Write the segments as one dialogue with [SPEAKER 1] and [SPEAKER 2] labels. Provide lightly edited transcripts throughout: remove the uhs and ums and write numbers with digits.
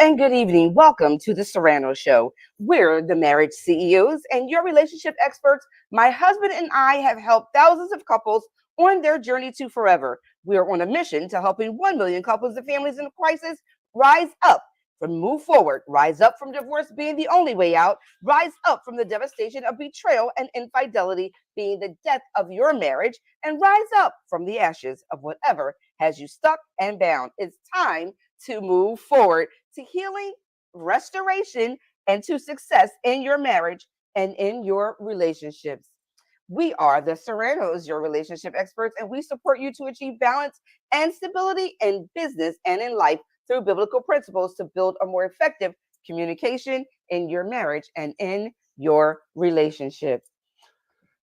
[SPEAKER 1] and good evening. Welcome to the Serrano Show. We're the marriage CEOs and your relationship experts. My husband and I have helped thousands of couples on their journey to forever. We are on a mission to helping 1 million couples and families in crisis rise up from move forward, rise up from divorce being the only way out, rise up from the devastation of betrayal and infidelity being the death of your marriage, and rise up from the ashes of whatever has you stuck and bound. It's time to move forward to healing, restoration, and to success in your marriage and in your relationships. We are the Serranos, your relationship experts, and we support you to achieve balance and stability in business and in life through biblical principles to build a more effective communication in your marriage and in your relationship.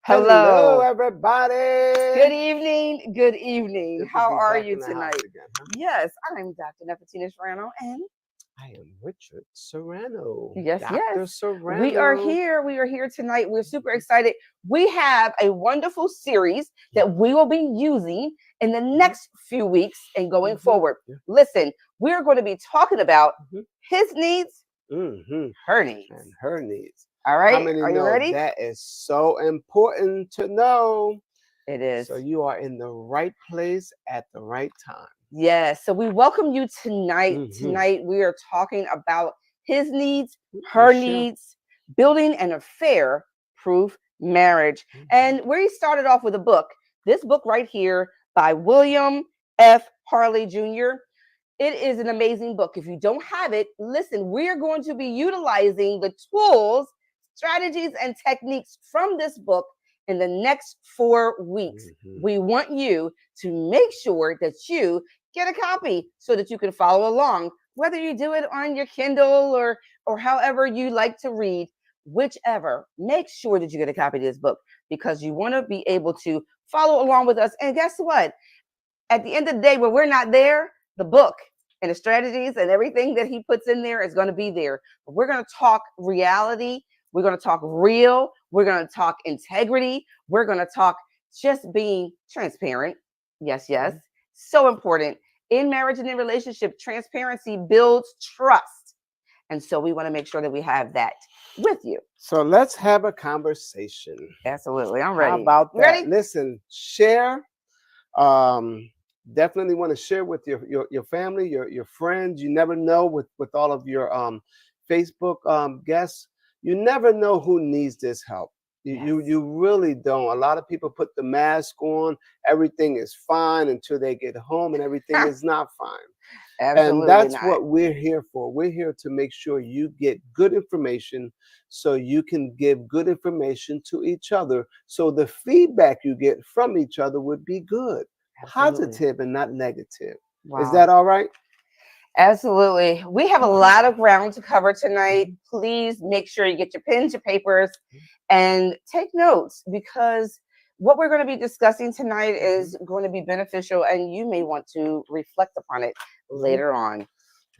[SPEAKER 2] Hello, everybody.
[SPEAKER 1] Good evening. Good evening.
[SPEAKER 2] Good to
[SPEAKER 1] How
[SPEAKER 2] be
[SPEAKER 1] are
[SPEAKER 2] back
[SPEAKER 1] you
[SPEAKER 2] in the
[SPEAKER 1] tonight?
[SPEAKER 2] house again, huh?
[SPEAKER 1] Yes, I'm Dr. Nefertina Serrano, and
[SPEAKER 2] I am Richard Serrano.
[SPEAKER 1] yes,
[SPEAKER 2] Dr. Serrano.
[SPEAKER 1] we are here. We are here tonight. We're super excited. We have a wonderful series that we will be using in the next few weeks and going forward.
[SPEAKER 2] Yeah.
[SPEAKER 1] Listen, we're going to be talking about
[SPEAKER 2] Mhm.
[SPEAKER 1] his needs, her needs.
[SPEAKER 2] And her needs.
[SPEAKER 1] All
[SPEAKER 2] How
[SPEAKER 1] right,
[SPEAKER 2] many
[SPEAKER 1] are you
[SPEAKER 2] know
[SPEAKER 1] ready?
[SPEAKER 2] that is so important to know?
[SPEAKER 1] It is.
[SPEAKER 2] So you are in the right place at the right time.
[SPEAKER 1] Yes. So we welcome you tonight.
[SPEAKER 2] Mhm.
[SPEAKER 1] Tonight we are talking about his needs, her needs, building an affair-proof marriage. And we started off with a book. This book right here by William F. Harley Jr. It is an amazing book. If you don't have it, listen, we're going to be utilizing the tools, strategies, and techniques from this book in the next 4 weeks. We want you to make sure that you get a copy so that you can follow along, whether you do it on your Kindle or however you like to read, whichever. Make sure that you get a copy of this book because you want to be able to follow along with us. And guess what? At the end of the day, when we're not there, the book and the strategies and everything that he puts in there is going to be there. But we're going to talk reality. We're going to talk real. We're going to talk integrity. We're going to talk just being transparent. Yes. So important. In marriage and in relationship, transparency builds trust. And so we want to make sure that we have that with you.
[SPEAKER 2] So let's have a conversation.
[SPEAKER 1] Absolutely. I'm ready.
[SPEAKER 2] How about that?
[SPEAKER 1] Ready?
[SPEAKER 2] Listen, share. Definitely want to share with your family, your friends. You never know with all of your Facebook guests. You never know who needs this help. You really don't. A lot of people put the mask on. Everything is fine until they get home, and everything is not fine.
[SPEAKER 1] Absolutely
[SPEAKER 2] and that's
[SPEAKER 1] not.
[SPEAKER 2] what we're here for. We're here to make sure you get good information so you can give good information to each other. So the feedback you get from each other would be good, positive, and not negative.
[SPEAKER 1] Wow.
[SPEAKER 2] Is that all right?
[SPEAKER 1] Absolutely. We have a lot of ground to cover tonight. Please make sure you get your pens, your papers, and take notes because what we're going to be discussing tonight is going to be beneficial and you may want to reflect upon it later on.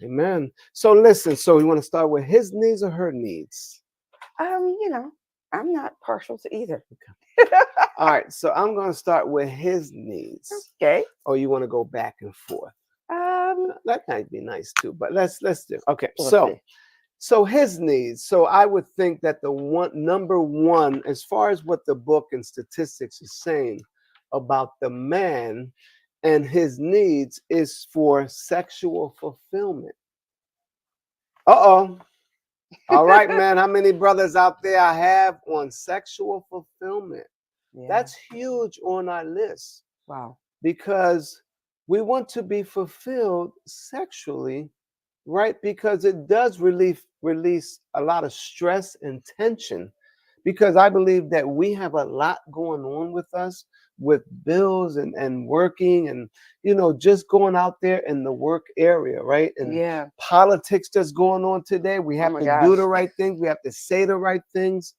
[SPEAKER 2] Amen. So listen, so you want to start with his needs or her needs?
[SPEAKER 1] I'm not partial to either.
[SPEAKER 2] All right, so I'm going to start with his needs.
[SPEAKER 1] Okay.
[SPEAKER 2] Or you want to go back and forth? That might be nice too, but let's do. Okay, so his needs. So I would think that number one, as far as what the book and statistics is saying about the man and his needs, is for sexual fulfillment. All right, man. How many brothers out there I have on sexual fulfillment? Yeah. That's huge on our list.
[SPEAKER 1] Wow.
[SPEAKER 2] Because we want to be fulfilled sexually, right? Because it does release a lot of stress and tension. Because I believe that we have a lot going on with us, with bills and working and, just going out there in the work area, right? And politics that's going on today. We have to do the right things. We have to say the right things.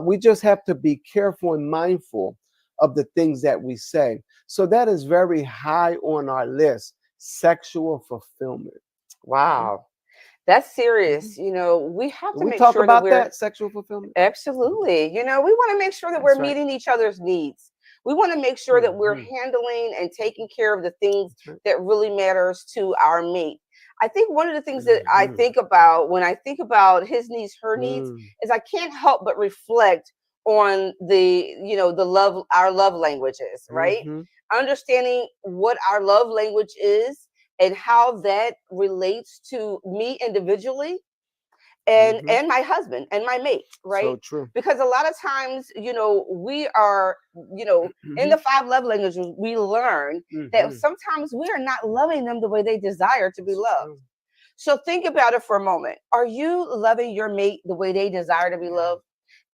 [SPEAKER 2] We just have to be careful and mindful of the things that we say. So that is very high on our list, sexual fulfillment.
[SPEAKER 1] Wow. That's serious. We have to make
[SPEAKER 2] talk
[SPEAKER 1] sure
[SPEAKER 2] about
[SPEAKER 1] that
[SPEAKER 2] sexual fulfillment.
[SPEAKER 1] Absolutely. We want to make sure that we're meeting each other's needs. We want to make sure that we're handling and taking care of the things that really matters to our mate. I think one of the things that I think about when I think about his needs, her needs, is I can't help but reflect on our love languages, right? Understanding what our love language is and how that relates to me individually and my husband and my mate, right?
[SPEAKER 2] So true.
[SPEAKER 1] Because a lot of times, we are, in the 5 love languages, we learn that sometimes we are not loving them the way they desire to be loved. So think about it for a moment. Are you loving your mate the way they desire to be loved?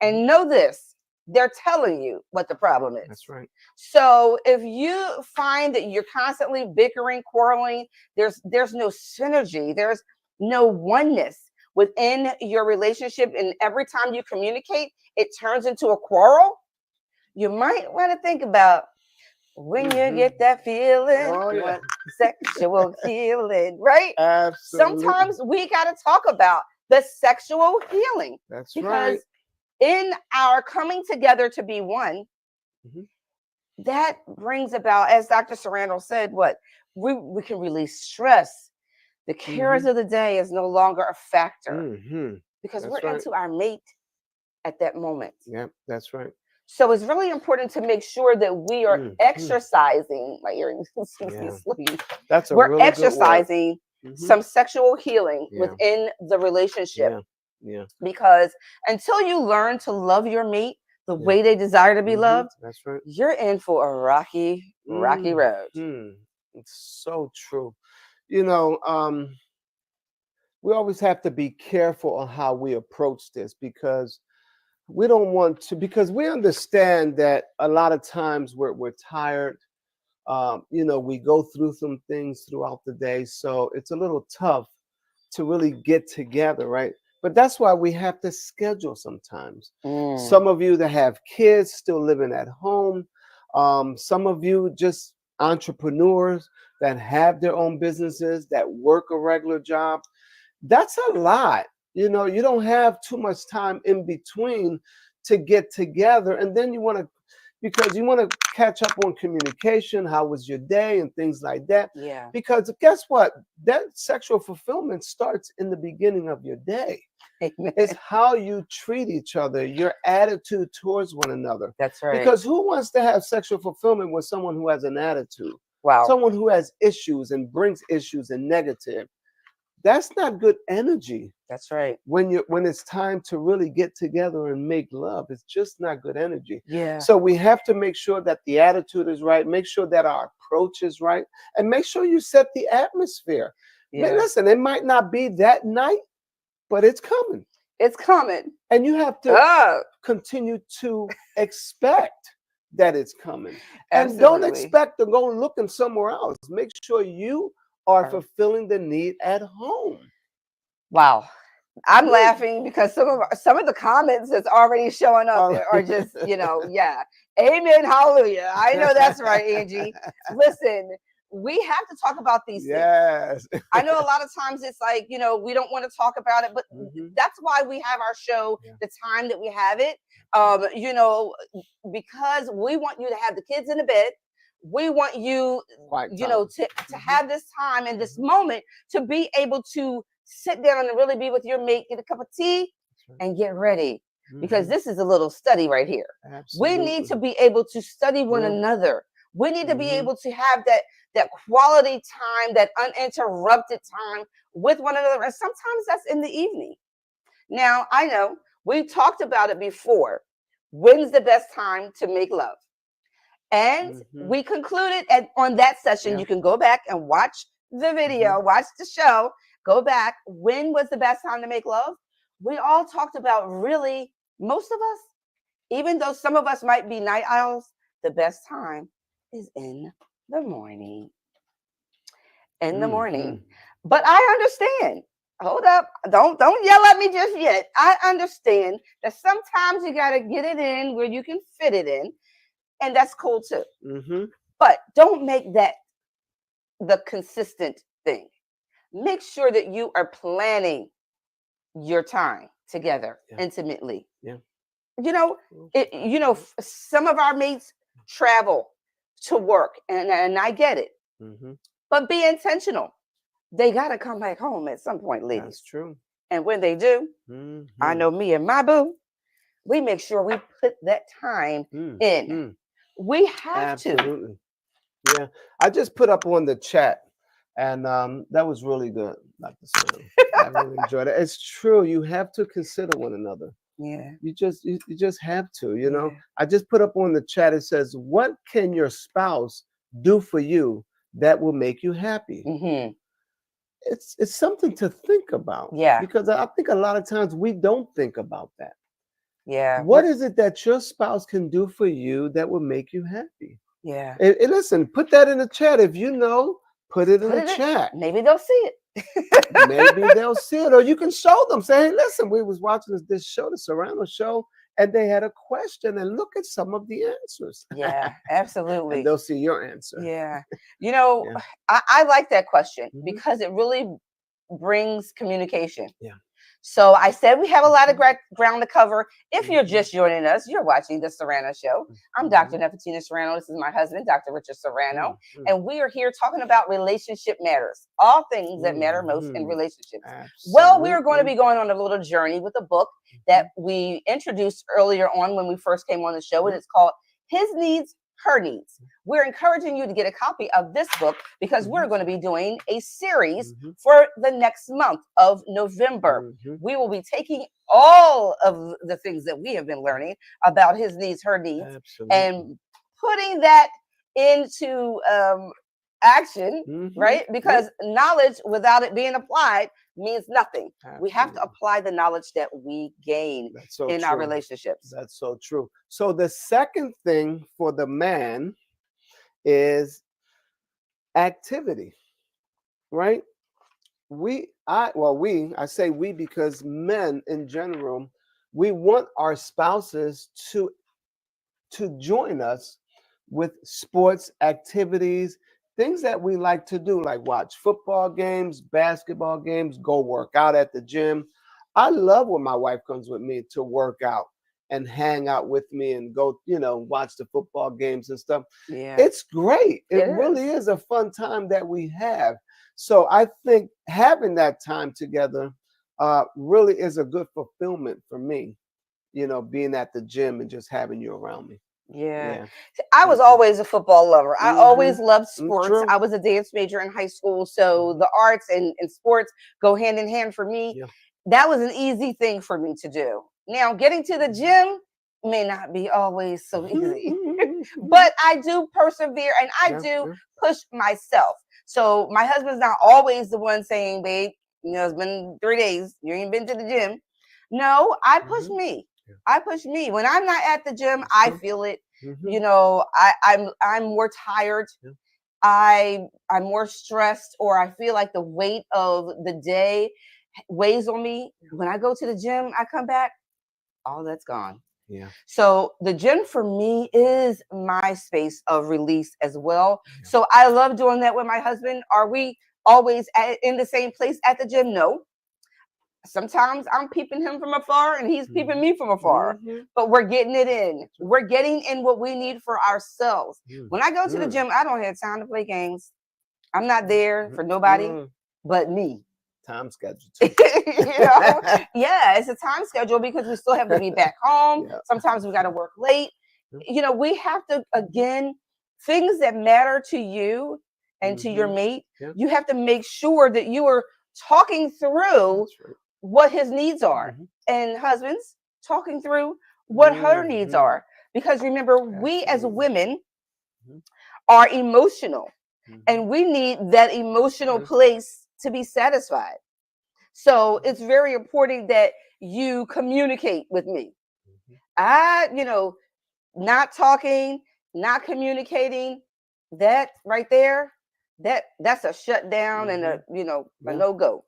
[SPEAKER 1] And know this, they're telling you what the problem is.
[SPEAKER 2] That's right.
[SPEAKER 1] So if you find that you're constantly bickering, quarreling, there's no synergy, there's no oneness within your relationship, and every time you communicate, it turns into a quarrel, you might want to think about when you get that feeling, sexual healing, right?
[SPEAKER 2] Absolutely.
[SPEAKER 1] Sometimes we got to talk about the sexual healing.
[SPEAKER 2] That's
[SPEAKER 1] because
[SPEAKER 2] right.
[SPEAKER 1] in our coming together to be one, that brings about, as Dr. Serrano said, we can release stress. The cares of the day is no longer a factor because
[SPEAKER 2] That's
[SPEAKER 1] we're into our mate at that moment.
[SPEAKER 2] Yeah, that's right.
[SPEAKER 1] So it's really important to make sure that we are exercising. My earrings.
[SPEAKER 2] That's a
[SPEAKER 1] we're
[SPEAKER 2] really
[SPEAKER 1] exercising some sexual healing within the relationship. Because until you learn to love your mate the way they desire to be loved,
[SPEAKER 2] that's right,
[SPEAKER 1] you're in for a rocky road.
[SPEAKER 2] It's so true. We always have to be careful on how we approach this because we don't want to, because we understand that a lot of times we're tired. We go through some things throughout the day, so it's a little tough to really get together, right? But that's why we have to schedule sometimes. Some of you that have kids still living at home, some of you just entrepreneurs that have their own businesses, that work a regular job. That's a lot. You don't have too much time in between to get together. And then you want to catch up on communication. How was your day and things like that?
[SPEAKER 1] Yeah.
[SPEAKER 2] Because guess what? That sexual fulfillment starts in the beginning of your day.
[SPEAKER 1] Amen.
[SPEAKER 2] It's how you treat each other, your attitude towards one another.
[SPEAKER 1] That's right.
[SPEAKER 2] Because who wants to have sexual fulfillment with someone who has an attitude?
[SPEAKER 1] Wow.
[SPEAKER 2] Someone who has issues and brings issues and negative. That's not good energy.
[SPEAKER 1] That's right.
[SPEAKER 2] When it's time to really get together and make love, it's just not good energy.
[SPEAKER 1] Yeah.
[SPEAKER 2] So we have to make sure that the attitude is right, make sure that our approach is right, and make sure you set the atmosphere. Yeah. Listen, it might not be that night, but it's coming.
[SPEAKER 1] It's coming.
[SPEAKER 2] And you have to continue to expect that it's coming.
[SPEAKER 1] Absolutely.
[SPEAKER 2] And don't expect to go looking somewhere else. Make sure you are fulfilling the need at home.
[SPEAKER 1] Wow. I'm laughing because some of the comments that's already showing up are just, amen, hallelujah. I know that's right, Angie. Listen, we have to talk about these things. I know a lot of times it's like, we don't want to talk about it, but that's why we have our show, the time that we have it, because we want you to have the kids in the bed. We want you, to have this time and this moment to be able to sit down and really be with your mate, get a cup of tea and get ready. Because this is a little study right here. Absolutely. We need to be able to study one another. We need to be able to have that quality time, that uninterrupted time with one another. And sometimes that's in the evening. Now, I know we've talked about it before. When's the best time to make love? And we concluded on that session. You can go back and watch the video, watch the show, go back. When was the best time to make love? We all talked about, really, most of us, even though some of us might be night owls, the best time is in the morning. In the morning. But I understand. Hold up. Don't yell at me just yet. I understand that sometimes you got to get it in where you can fit it in. And that's cool too. But don't make that the consistent thing. Make sure that you are planning your time together intimately. Some of our mates travel to work, and I get it. But be intentional. they got to come back home at some point, ladies.
[SPEAKER 2] That's true.
[SPEAKER 1] And when they do, I know me and my boo, we make sure we put that time in. We have to.
[SPEAKER 2] Absolutely. Yeah. I just put up on the chat, and that was really good, Dr. Serrano. I really enjoyed it. It's true. You have to consider one another.
[SPEAKER 1] Yeah.
[SPEAKER 2] You just have to, you know.
[SPEAKER 1] Yeah.
[SPEAKER 2] I just put up on the chat, it says, what can your spouse do for you that will make you happy? It's something to think about.
[SPEAKER 1] Yeah.
[SPEAKER 2] Because I think a lot of times we don't think about that.
[SPEAKER 1] Yeah.
[SPEAKER 2] What is it that your spouse can do for you that will make you happy?
[SPEAKER 1] Yeah.
[SPEAKER 2] And listen, put that in the chat. If you know, put it in the chat.
[SPEAKER 1] Maybe they'll see it.
[SPEAKER 2] Maybe they'll see it, or you can show them. Say, hey, listen, we was watching this show, the Serrano show, and they had a question, and look at some of the answers.
[SPEAKER 1] Yeah, absolutely.
[SPEAKER 2] And they'll see your answer.
[SPEAKER 1] Yeah. You know, I like that question because it really brings communication.
[SPEAKER 2] Yeah.
[SPEAKER 1] So I said we have a lot of ground to cover. If you're just joining us, you're watching the Serrano Show. I'm Dr. Nefertina Serrano. This is my husband, Dr. Richard Serrano. And we are here talking about relationship matters, all things that matter most in relationships. Absolutely. Well, we are going to be going on a little journey with a book that we introduced earlier on when we first came on the show, and it's called His Needs, Her Needs. We're encouraging you to get a copy of this book because we're going to be doing a series for the next month of November. We will be taking all of the things that we have been learning about his needs, her needs, and putting that into action, right? Because knowledge without it being applied means nothing. We have to apply the knowledge that we gain in our relationships.
[SPEAKER 2] That's so true. So the second thing for the man is activity, right? I say we because men in general, we want our spouses to join us with sports activities, things that we like to do, like watch football games, basketball games, go work out at the gym. I love when my wife comes with me to work out and hang out with me and go, watch the football games and stuff.
[SPEAKER 1] Yeah.
[SPEAKER 2] It's great. It really is a fun time that we have. So I think having that time together really is a good fulfillment for me, being at the gym and just having you around me.
[SPEAKER 1] Yeah. I was always a football lover. I always loved sports.
[SPEAKER 2] True.
[SPEAKER 1] I was a dance major in high school. So the arts and sports go hand in hand for me. Yeah. That was an easy thing for me to do. Now, getting to the gym may not be always so easy, but I do persevere and I do push myself. So my husband's not always the one saying, babe, it's been 3 days. You ain't been to the gym. No, I push me. I push me. When I'm not at the gym, I feel it. I'm more tired. I'm more stressed, or I feel like the weight of the day weighs on me. When I go to the gym, I come back, all that's gone.
[SPEAKER 2] Yeah.
[SPEAKER 1] So the gym for me is my space of release as well. Yeah. So I love doing that with my husband. Are we always in the same place at the gym? No. Sometimes I'm peeping him from afar and he's peeping me from afar, but we're getting it in. We're getting in what we need for ourselves. When I go to the gym, I don't have time to play games. I'm not there for nobody but me.
[SPEAKER 2] Time schedule.
[SPEAKER 1] Yeah, it's a time schedule because we still have to be back home. Yeah. Sometimes we got to work late. We have to, again, things that matter to you and to your mate, you have to make sure that you are talking through what his needs are, and husbands talking through what her needs are. Because remember, we as women are emotional, and we need that emotional place to be satisfied. So it's very important that you communicate with me. Not talking, not communicating, that right there, that's a shutdown and a no-go.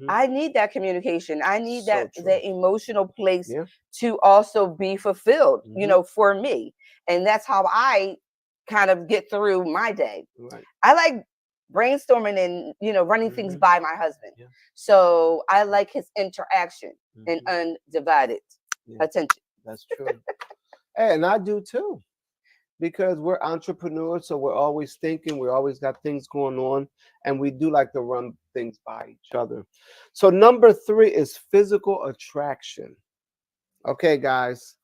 [SPEAKER 1] I need that communication. I need that emotional place to also be fulfilled, for me. And that's how I kind of get through my day. Right. I like brainstorming and, running things by my husband. Yeah. So I like his interaction and undivided attention.
[SPEAKER 2] That's true. And I do too. Because we're entrepreneurs, so we're always thinking, we always got things going on, and we do like to run things by each other. So number 3 is physical attraction. Okay, guys,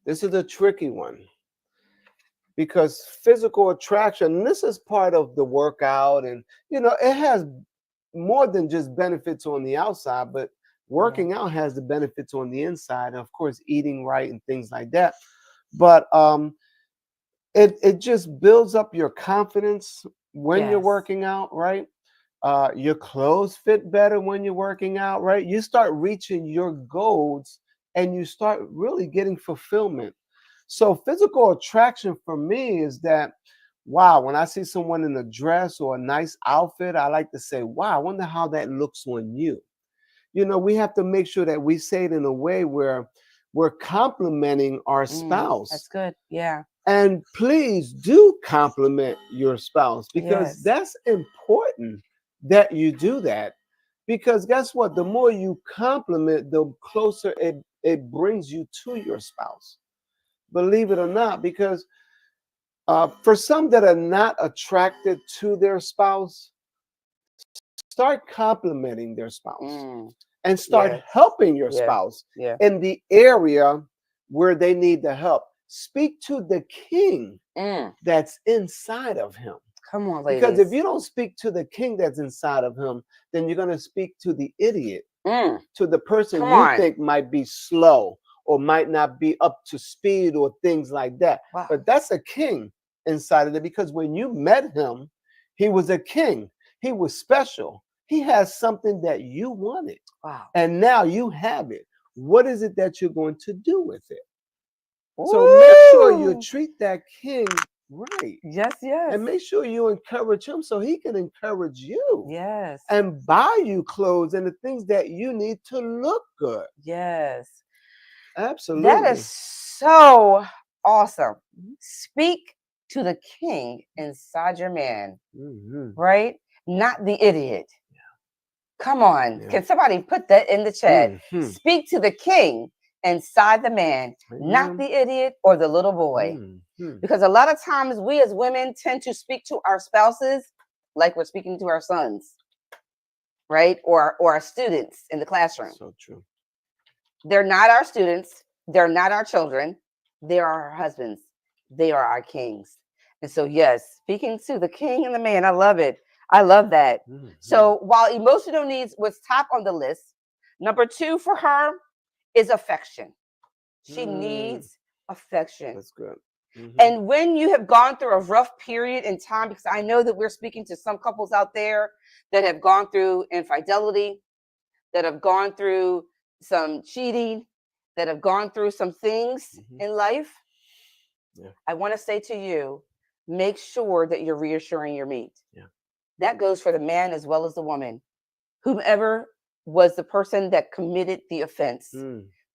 [SPEAKER 2] this is a tricky one because physical attraction, and this is part of the workout, and it has more than just benefits on the outside, but working out has the benefits on the inside, and of course eating right and things like that. But it just builds up your confidence when you're working out, right? Your clothes fit better when you're working out, right? You start reaching your goals and you start really getting fulfillment. So physical attraction for me is that, wow, when I see someone in a dress or a nice outfit, I like to say, wow, I wonder how that looks on you. We have to make sure that we say it in a way where we're complimenting our spouse.
[SPEAKER 1] That's good. Yeah.
[SPEAKER 2] And please do compliment your spouse, because that's important that you do that. Because guess what? The more you compliment, the closer it brings you to your spouse. Believe it or not, because for some that are not attracted to their spouse, start complimenting their spouse and start helping your spouse in the area where they need the help. Speak to the king that's inside of him.
[SPEAKER 1] Come on, ladies.
[SPEAKER 2] Because if you don't speak to the king that's inside of him, then you're going to speak to the idiot, to the person you think might be slow or might not be up to speed or things like that.
[SPEAKER 1] Wow.
[SPEAKER 2] But that's a king inside of it, because when you met him, he was a king. He was special. He has something that you wanted.
[SPEAKER 1] Wow.
[SPEAKER 2] And now you have it. What is it that you're going to do with it?
[SPEAKER 1] Ooh.
[SPEAKER 2] So make sure you treat that king right.
[SPEAKER 1] Yes, yes.
[SPEAKER 2] And make sure you encourage him so he can encourage you.
[SPEAKER 1] Yes.
[SPEAKER 2] And buy you clothes and the things that you need to look good.
[SPEAKER 1] Yes.
[SPEAKER 2] Absolutely.
[SPEAKER 1] That is so awesome. Speak to the king inside your man, right? Not the idiot. Come on. Can somebody put that in the chat? Speak to the king inside the man, not the idiot or the little boy. Because a lot of times we as women tend to speak to our spouses like we're speaking to our sons, right? Or our students in the classroom.
[SPEAKER 2] So true.
[SPEAKER 1] They're not our students. They're not our children. They are our husbands. They are our kings. And so, yes, speaking to the king and the man, I love it. I love that. So while emotional needs was top on the list, number 2 for her is affection. She needs affection.
[SPEAKER 2] That's good.
[SPEAKER 1] And when you have gone through a rough period in time, because I know that we're speaking to some couples out there that have gone through infidelity, that have gone through some cheating, that have gone through some things in life, I want to say to you, make sure that you're reassuring your mate. That goes for the man as well as the woman. Whomever was the person that committed the offense,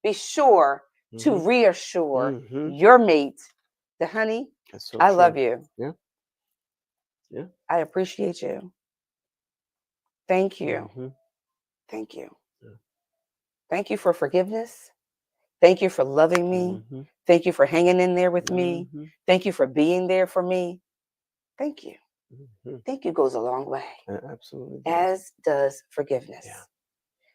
[SPEAKER 1] be sure to reassure your mate that, honey, I love you.
[SPEAKER 2] Yeah.
[SPEAKER 1] I appreciate you. Thank you. Thank you. Thank you for forgiveness. Thank you for loving me. Thank you for hanging in there with me. Thank you for being there for me. Thank you. Thank you goes a long way.
[SPEAKER 2] Absolutely.
[SPEAKER 1] As does forgiveness.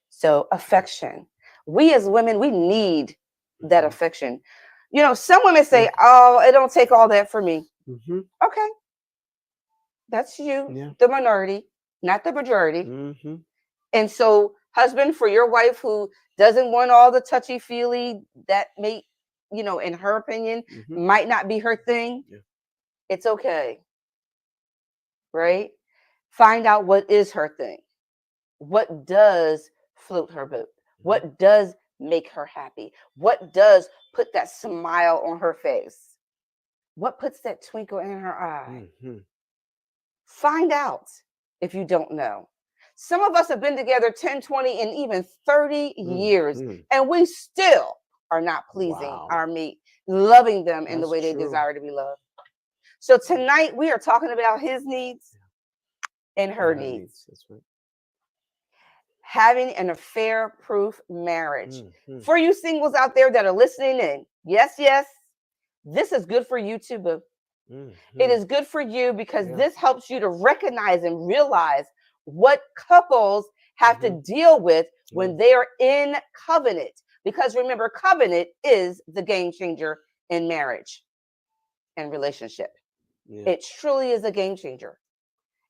[SPEAKER 1] So affection. We as women, we need that affection. Some women say, oh, it don't take all that for me. Okay. That's you, the minority, not the majority. And so, husband, for your wife who doesn't want all the touchy-feely, that may, in her opinion, might not be her thing. It's okay. Right? Find out what is her thing. What does float her boat? What does make her happy? What does put that smile on her face? What puts that twinkle in her eye? Find out if you don't know. Some of us have been together 10, 20, and even 30 years, and we still are not pleasing our mate, loving them in the way they desire to be loved. So tonight we are talking about his needs and her needs.
[SPEAKER 2] That's right.
[SPEAKER 1] Having an affair-proof marriage. For you singles out there that are listening in, yes, this is good for you too, boo. It is good for you because this helps you to recognize and realize what couples have to deal with when
[SPEAKER 2] Mm.
[SPEAKER 1] they are in covenant. Because remember, covenant is the game changer in marriage and relationship.
[SPEAKER 2] Yeah.
[SPEAKER 1] It truly is a game changer.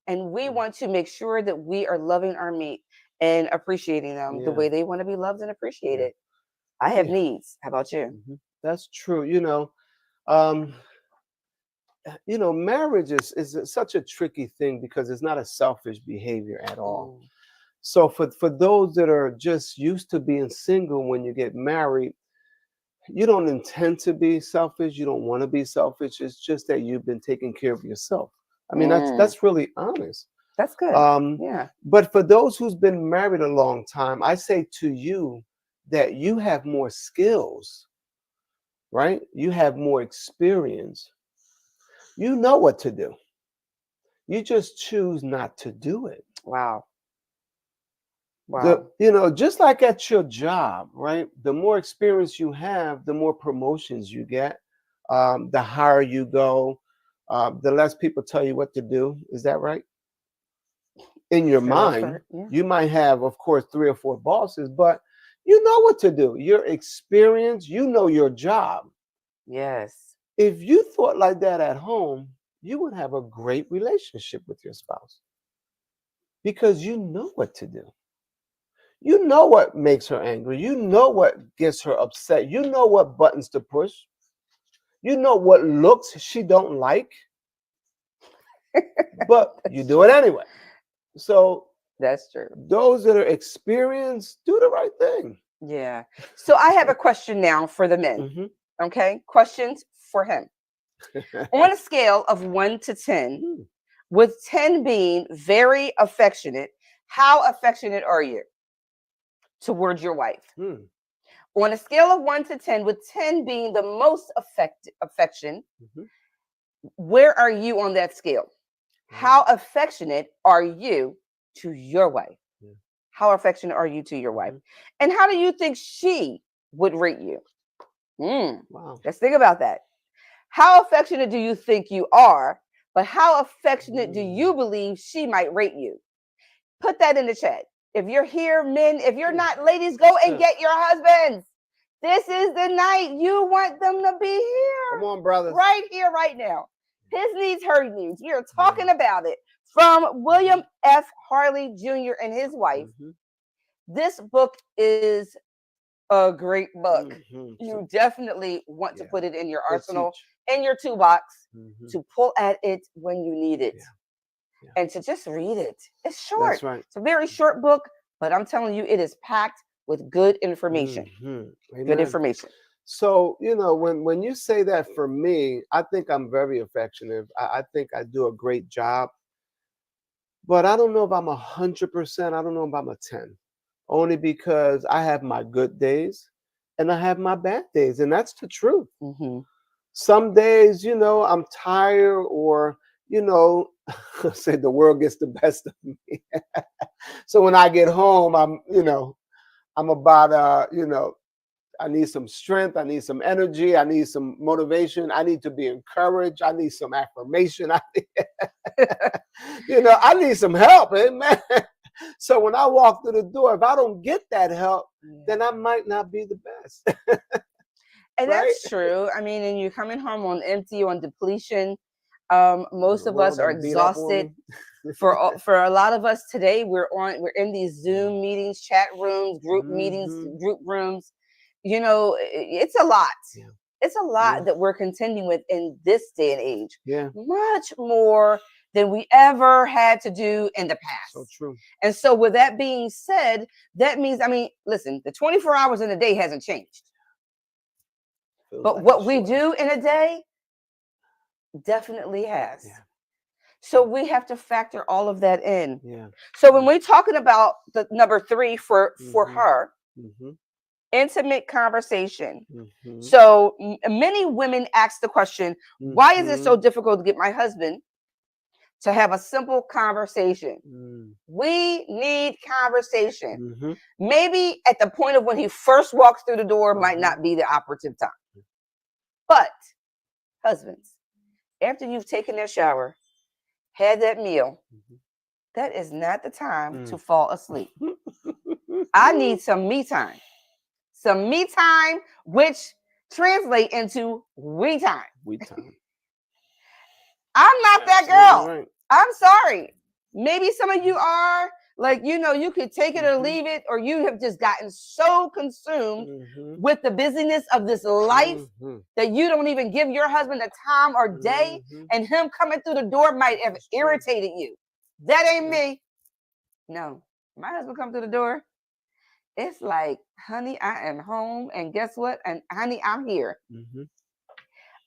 [SPEAKER 1] And we
[SPEAKER 2] Mm.
[SPEAKER 1] want to make sure that we are loving our mate and appreciating them the
[SPEAKER 2] Yeah.
[SPEAKER 1] way they want to be loved and
[SPEAKER 2] Yeah.
[SPEAKER 1] appreciated. I have
[SPEAKER 2] Yeah.
[SPEAKER 1] needs. How about you?
[SPEAKER 2] That's true. Um, marriage is such a tricky thing because it's not a selfish behavior at all.
[SPEAKER 1] Mm.
[SPEAKER 2] So for those that are just used to being single, when you get married, you don't intend to be selfish. You don't want to be selfish. It's just that you've been taking care of yourself. I mean,
[SPEAKER 1] Mm.
[SPEAKER 2] that's really honest.
[SPEAKER 1] That's good.
[SPEAKER 2] Um,
[SPEAKER 1] Yeah.
[SPEAKER 2] but for those who's been married a long time, I say to you that you have more skills, right? You have more experience. You know what to do. You just choose not to do it.
[SPEAKER 1] Wow. Wow.
[SPEAKER 2] Just like at your job, right? The more experience you have, the more promotions you get, the higher you go, the less people tell you what to do. Is that right? In your
[SPEAKER 1] For the most
[SPEAKER 2] mind,
[SPEAKER 1] part, yeah.
[SPEAKER 2] you might have, of course, 3 or 4 bosses, but you know what to do. Your experience, you know your job.
[SPEAKER 1] Yes.
[SPEAKER 2] If you thought like that at home, you would have a great relationship with your spouse because you know what to do. You know what makes her angry. You know what gets her upset. You know what buttons to push. You know what looks she don't like, but you do it anyway. So
[SPEAKER 1] That's true.
[SPEAKER 2] those that are experienced, do the right thing.
[SPEAKER 1] Yeah. So I have a question now for the men.
[SPEAKER 2] Mm-hmm.
[SPEAKER 1] Okay. Questions for him. On a scale of 1 to 10, with 10 being very affectionate, how affectionate are you towards your wife? On a scale of 1 to 10, with 10 being the most affection, where are you on that scale? How affectionate are you to your wife? How affectionate are you to your wife? And how do you think she would rate you?
[SPEAKER 2] Wow.
[SPEAKER 1] Let's think about that. How affectionate do you think you are? But how affectionate do you believe she might rate you? Put that in the chat. If you're here, men, if you're not, ladies, go and get your husbands. This is the night you want them to be here.
[SPEAKER 2] Come on, brothers.
[SPEAKER 1] Right here, right now. His needs, her needs. We are talking about it from William F. Harley Jr. and his wife. This book is a great book. You definitely want to put it in your arsenal, in your toolbox, to pull at it when you need it. And to just read it. It's short.
[SPEAKER 2] That's right.
[SPEAKER 1] It's a very short book, but I'm telling you, it is packed with good information. Good information.
[SPEAKER 2] So, when you say that, for me, I think I'm very affectionate. I think I do a great job. But I don't know if I'm 100%. I don't know if I'm a 10. Only because I have my good days and I have my bad days. And that's the truth. Some days, I'm tired, or, say the world gets the best of me. So when I get home, I'm about, I need some strength. I need some energy. I need some motivation. I need to be encouraged. I need some affirmation. I need some help, amen. So when I walk through the door, if I don't get that help, then I might not be the best.
[SPEAKER 1] And that's true. I mean, and you're coming home on empty, on depletion. Most of us are exhausted. For a lot of us today, we're in these Zoom meetings, chat rooms, group meetings, group rooms. It's a lot. It's a lot that we're contending with in this day and age. Much more than we ever had to do in the past.
[SPEAKER 2] So true.
[SPEAKER 1] And so with that being said, that means, listen, the 24 hours in a day hasn't changed. But what we do in a day definitely has. So we have to factor all of that in. So when we're talking about the number 3 for her, intimate conversation. So many women ask the question, why is it so difficult to get my husband to have a simple conversation? We need conversation. Maybe at the point of when he first walks through the door might not be the operative time. But husbands, after you've taken that shower, had that meal, that is not the time to fall asleep. I need some me time. Some me time, which translate into we time.
[SPEAKER 2] We time.
[SPEAKER 1] I'm not that girl.
[SPEAKER 2] Right.
[SPEAKER 1] I'm sorry. Maybe some of you are. Like, you could take it or leave it, or you have just gotten so consumed with the busyness of this life that you don't even give your husband a time or day, and him coming through the door might have irritated you. That ain't me. No, my husband come through the door. It's like, honey, I am home, and guess what? And honey, I'm here.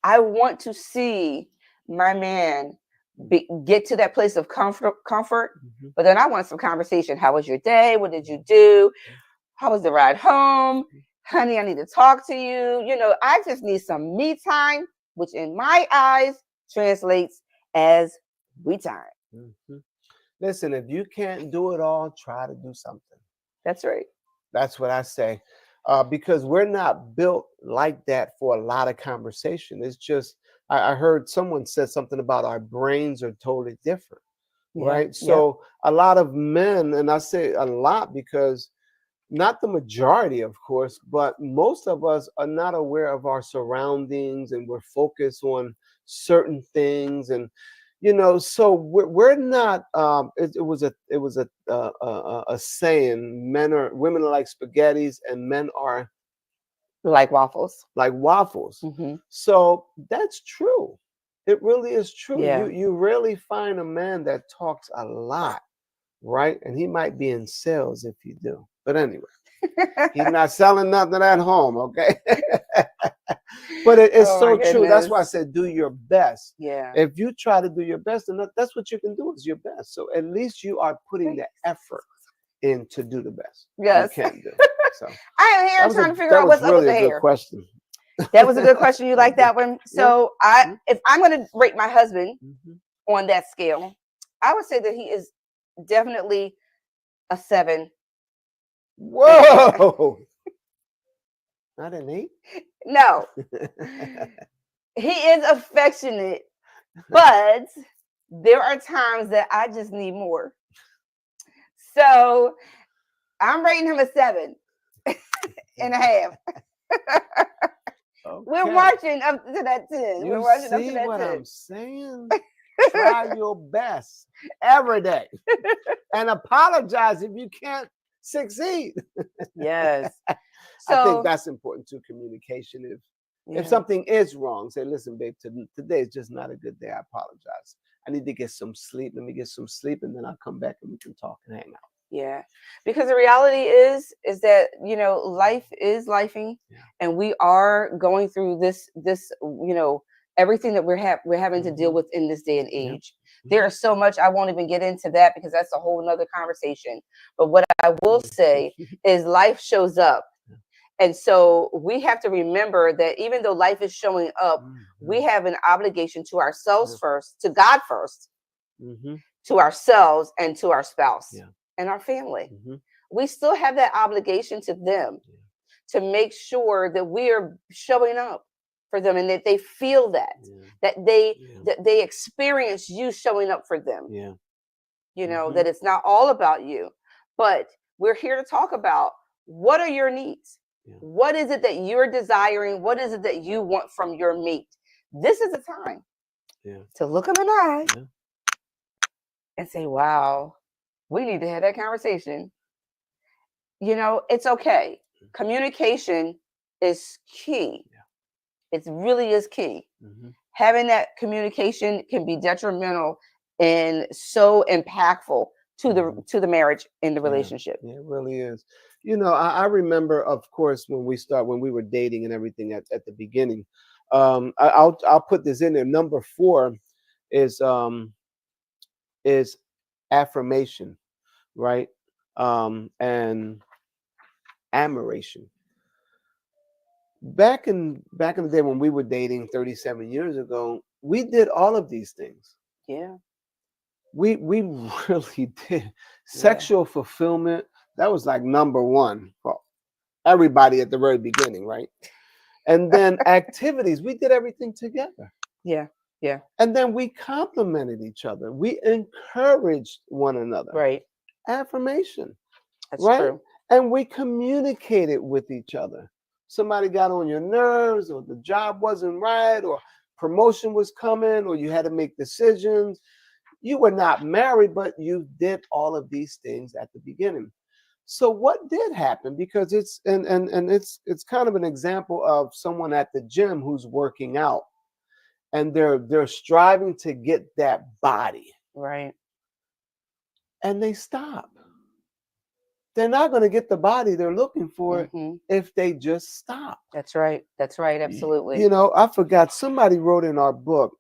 [SPEAKER 1] I want to see my man get to that place of comfort, but then I want some conversation. How was your day? What did you do? How was the ride home? Honey, I need to talk to you. I just need some me time, which in my eyes translates as we time.
[SPEAKER 2] Listen, if you can't do it all, try to do something.
[SPEAKER 1] That's right.
[SPEAKER 2] That's what I say. Because we're not built like that for a lot of conversation. It's just, I heard someone said something about our brains are totally different, right? So a lot of men, and I say a lot because not the majority, of course, but most of us are not aware of our surroundings, and we're focused on certain things, and so we're not. It was a saying: women are like spaghettis, and men are
[SPEAKER 1] like waffles.
[SPEAKER 2] Like waffles. So that's true. It really is true.
[SPEAKER 1] Yeah.
[SPEAKER 2] You rarely find a man that talks a lot, right? And he might be in sales if you do. But anyway, he's not selling nothing at home, okay? But it's so true. That's why I said do your best.
[SPEAKER 1] Yeah.
[SPEAKER 2] If you try to do your best, and that's what you can do is your best. So at least you are putting the effort in to do the best.
[SPEAKER 1] Yes.
[SPEAKER 2] You can do. So
[SPEAKER 1] I am here trying to figure out what's up with the hair.
[SPEAKER 2] Good question.
[SPEAKER 1] That was a good question. You like that one? So if I'm going to rate my husband on that scale, I would say that he is definitely a 7.
[SPEAKER 2] Whoa. Not an 8?
[SPEAKER 1] No. He is affectionate, but there are times that I just need more. So I'm rating him a 7.5. Okay. We're marching up to that 10. We're marching up to that 10.
[SPEAKER 2] I'm saying? Try your best every day. And apologize if you can't succeed.
[SPEAKER 1] Yes.
[SPEAKER 2] So, I think that's important too, communication. If something is wrong, say, listen, babe, today is just not a good day. I apologize. I need to get some sleep. Let me get some sleep, and then I'll come back and we can talk and hang out.
[SPEAKER 1] Yeah, because the reality is that life is lifing, and we are going through this everything that we're having to deal with in this day and age. There is so much. I won't even get into that because that's a whole nother conversation. But what I will say is life shows up. And so we have to remember that even though life is showing up, we have an obligation to ourselves first, to God first, to ourselves, and to our spouse and our family. We still have that obligation to them to make sure that we are showing up for them, and that they feel that they experience you showing up for them. That it's not all about you, but we're here to talk about what are your needs. What is it that you're desiring? What is it that you want from your mate? This is the time to look them in the eye and say, wow, we need to have that conversation. It's okay. Communication is key. It really is key. Having that communication can be detrimental and so impactful to the marriage and the relationship.
[SPEAKER 2] Yeah, it really is. I remember, of course, when we were dating and everything at the beginning. I'll put this in there. Number 4 is affirmation, right? And admiration. Back in the day when we were dating 37 years ago, we did all of these things.
[SPEAKER 1] Yeah.
[SPEAKER 2] We really did. Sexual fulfillment, that was like number 1 for everybody at the very beginning, right? And then activities, we did everything together.
[SPEAKER 1] Yeah. Yeah.
[SPEAKER 2] And then we complimented each other. We encouraged one another.
[SPEAKER 1] Right.
[SPEAKER 2] Affirmation,
[SPEAKER 1] That's
[SPEAKER 2] right?
[SPEAKER 1] true.
[SPEAKER 2] And we communicated with each other. Somebody got on your nerves, or the job wasn't right, or promotion was coming, or you had to make decisions. You were not married, but you did all of these things at the beginning. So what did happen? Because it's kind of an example of someone at the gym who's working out, and they're striving to get that body,
[SPEAKER 1] Right.
[SPEAKER 2] and they stop. They're not going to get the body they're looking for
[SPEAKER 1] Hmm.
[SPEAKER 2] if they just stop.
[SPEAKER 1] That's right. That's right. Absolutely.
[SPEAKER 2] You know, I forgot, somebody wrote in our book,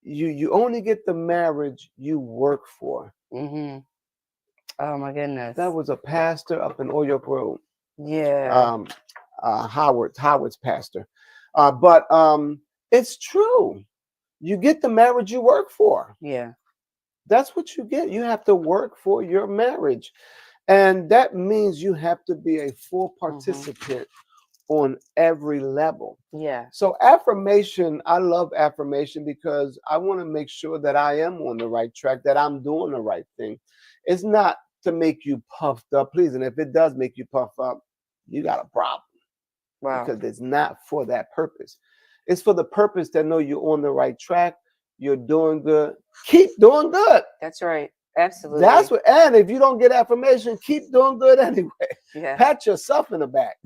[SPEAKER 2] you only get the marriage you work for.
[SPEAKER 1] Hmm. Oh my goodness.
[SPEAKER 2] That was a pastor up in Oyuk Road.
[SPEAKER 1] Yeah.
[SPEAKER 2] Howard's pastor. But it's true. You get the marriage you work for.
[SPEAKER 1] Yeah.
[SPEAKER 2] That's what you get. You have to work for your marriage. And that means you have to be a full participant on every level.
[SPEAKER 1] Yeah.
[SPEAKER 2] So affirmation, I love affirmation because I want to make sure that I am on the right track, that I'm doing the right thing. It's not to make you puffed up, please. And if it does make you puff up, you got a problem.
[SPEAKER 1] Wow.
[SPEAKER 2] Because it's not for that purpose. It's for the purpose that know you're on the right track, you're doing good. Keep doing good.
[SPEAKER 1] That's right. Absolutely.
[SPEAKER 2] That's what, and if you don't get affirmation, keep doing good anyway.
[SPEAKER 1] Yeah.
[SPEAKER 2] Pat yourself in the back.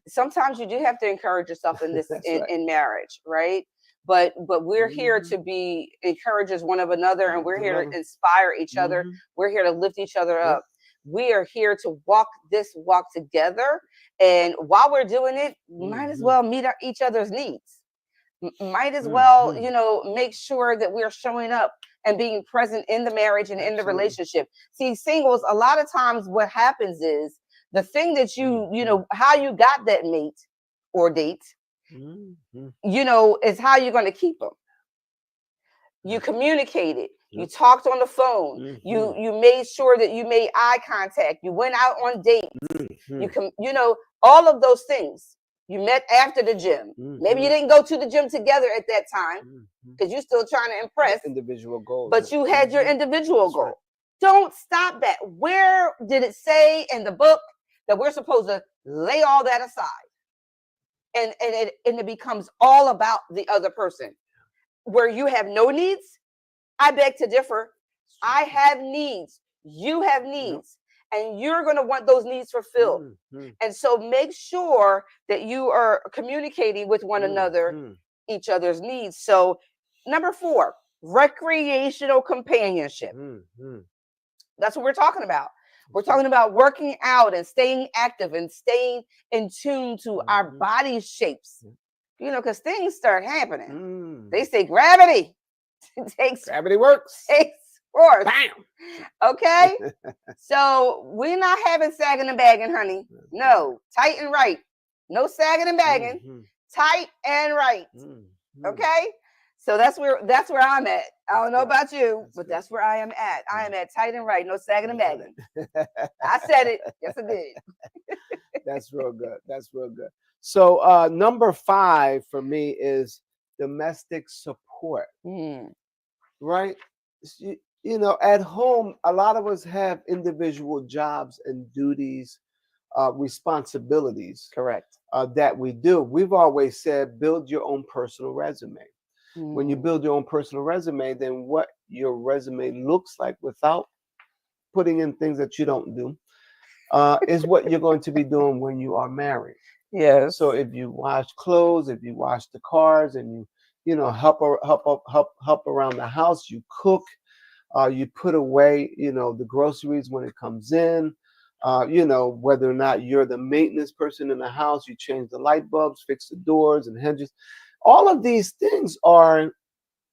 [SPEAKER 1] Sometimes you do have to encourage yourself in this
[SPEAKER 2] That's right.
[SPEAKER 1] in marriage, right? But we're here to be encouragers one of another, and we're here to inspire each other. We're here to lift each other up. We are here to walk this walk together, and while we're doing it, might as well meet each other's needs. Might as well, you know, make sure that we're showing up and being present in the marriage and in the relationship. See, singles, a lot of times what happens is the thing that you know, how you got that mate or date, you know, is how you're going to keep them. You communicated, you talked on the phone, you made sure that you made eye contact, you went out on dates, you know, all of those things. You met after the gym. Maybe you didn't go to the gym together at that time because you're still trying to impress.
[SPEAKER 2] Individual goals.
[SPEAKER 1] But you had your individual goal. Right. Don't stop that. Where did it say in the book that we're supposed to lay all that aside? And it becomes all about the other person. Where you have no needs, I beg to differ. I have needs. You have needs. And you're going to want those needs fulfilled. And so make sure that you are communicating with one another, each other's needs. So number 4, recreational companionship. That's what we're talking about. We're talking about working out and staying active and staying in tune to our body shapes. You know, because things start happening. They say gravity
[SPEAKER 2] gravity works.
[SPEAKER 1] Takes force.
[SPEAKER 2] Bam.
[SPEAKER 1] Okay. So we're not having sagging and bagging, honey. No, tight and right. No sagging and bagging. Tight and right. Okay. So that's where I'm at. I don't know about you, but that's where I am at. I am at tight and right. No sagging and bagging. I said it. Yes, I did.
[SPEAKER 2] That's real good. That's real good. So number 5 for me is domestic support. Right? You know, at home, a lot of us have individual jobs and duties, responsibilities.
[SPEAKER 1] Correct.
[SPEAKER 2] That we do. We've always said, build your own personal resume. When you build your own personal resume, then what your resume looks like without putting in things that you don't do is what you're going to be doing when you are married.
[SPEAKER 1] Yes.
[SPEAKER 2] So if you wash clothes, if you wash the cars, and you know, help around the house, you cook, you put away, you know, the groceries when it comes in, you know, whether or not you're the maintenance person in the house, you change the light bulbs, fix the doors and hinges. All of these things are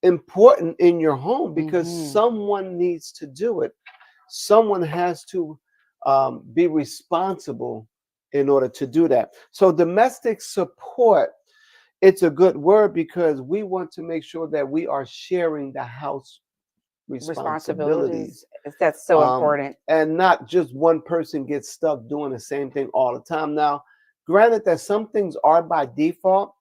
[SPEAKER 2] important in your home because someone needs to do it. Someone has to be responsible in order to do that. So domestic support, it's a good word because we want to make sure that we are sharing the house responsibilities.
[SPEAKER 1] That's so important.
[SPEAKER 2] And not just one person gets stuck doing the same thing all the time. Now, granted that some things are by default,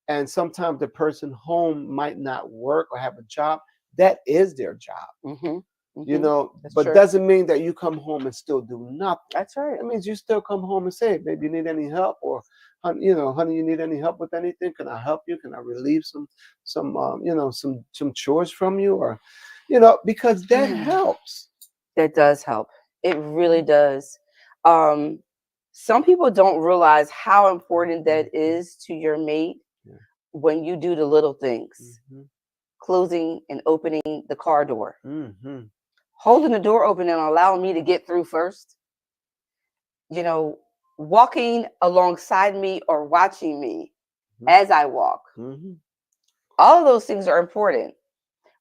[SPEAKER 2] and sometimes the person home might not work or have a job. That is their job.
[SPEAKER 1] Mm-hmm.
[SPEAKER 2] You know,
[SPEAKER 1] That's
[SPEAKER 2] but
[SPEAKER 1] true.
[SPEAKER 2] doesn't mean that you come home and still do nothing.
[SPEAKER 1] That's right.
[SPEAKER 2] That means you still come home and say, baby, you need any help? Or, you know, honey, you need any help with anything? Can I help you? Can I relieve some you know, some chores from you? Or, you know, because that helps.
[SPEAKER 1] That does help. It really does. Some people don't realize how important that is to your mate
[SPEAKER 2] Yeah.
[SPEAKER 1] when you do the little things.
[SPEAKER 2] Mm-hmm.
[SPEAKER 1] Closing and opening the car door.
[SPEAKER 2] Mm-hmm.
[SPEAKER 1] Holding the door open and allowing me to get through first. You know, walking alongside me or watching me as I walk.
[SPEAKER 2] Mm-hmm.
[SPEAKER 1] All of those things are important.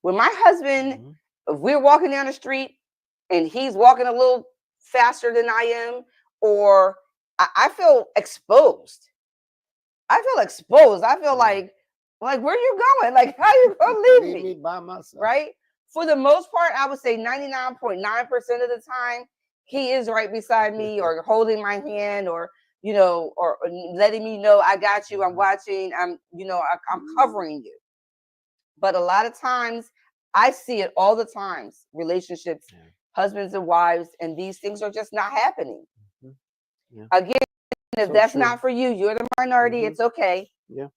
[SPEAKER 1] When my husband, if we're walking down the street and he's walking a little faster than I am, or I feel exposed. I feel like where you going? Like, how you gonna leave
[SPEAKER 2] me by myself?
[SPEAKER 1] Right? For the most part, I would say 99.9% of the time, he is right beside me or holding my hand or, you know, or letting me know I got you, I'm watching, I'm covering you. But a lot of times I see it all the times, relationships, husbands and wives, and these things are just not happening.
[SPEAKER 2] Yeah.
[SPEAKER 1] Again, if
[SPEAKER 2] So
[SPEAKER 1] that's
[SPEAKER 2] true.
[SPEAKER 1] not for you, you're the minority, it's okay.
[SPEAKER 2] Yeah.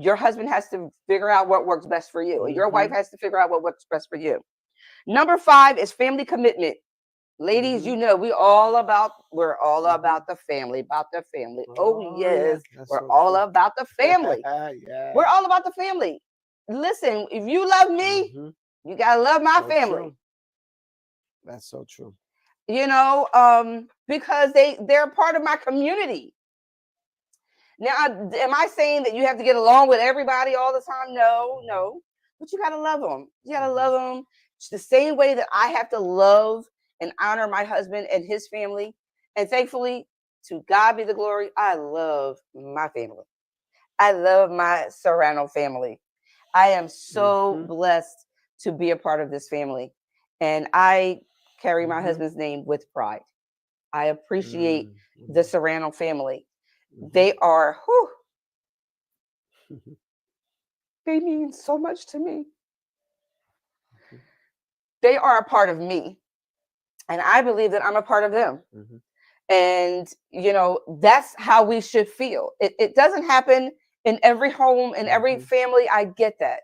[SPEAKER 1] Your husband has to figure out what works best for you, or your wife has to figure out what works best for you. Number 5 is family commitment. Ladies, you know, we're all about the family, Oh yes,
[SPEAKER 2] that's
[SPEAKER 1] we're
[SPEAKER 2] so
[SPEAKER 1] all
[SPEAKER 2] true.
[SPEAKER 1] about the family.
[SPEAKER 2] Yeah.
[SPEAKER 1] We're all about the family. Listen, if you love me, you gotta love my
[SPEAKER 2] So
[SPEAKER 1] family.
[SPEAKER 2] true. That's so true.
[SPEAKER 1] You know, because they're part of my community. Now, am I saying that you have to get along with everybody all the time? No. But you gotta love them. You gotta love them. It's the same way that I have to love and honor my husband and his family. And thankfully, to God be the glory, I love my family. I love my Serrano family. I am so blessed to be a part of this family. And I carry my husband's name with pride. I appreciate the Serrano family. They are, they mean so much to me. They are a part of me. And I believe that I'm a part of them. And, you know, that's how we should feel. It doesn't happen in every home, in every family. I get that.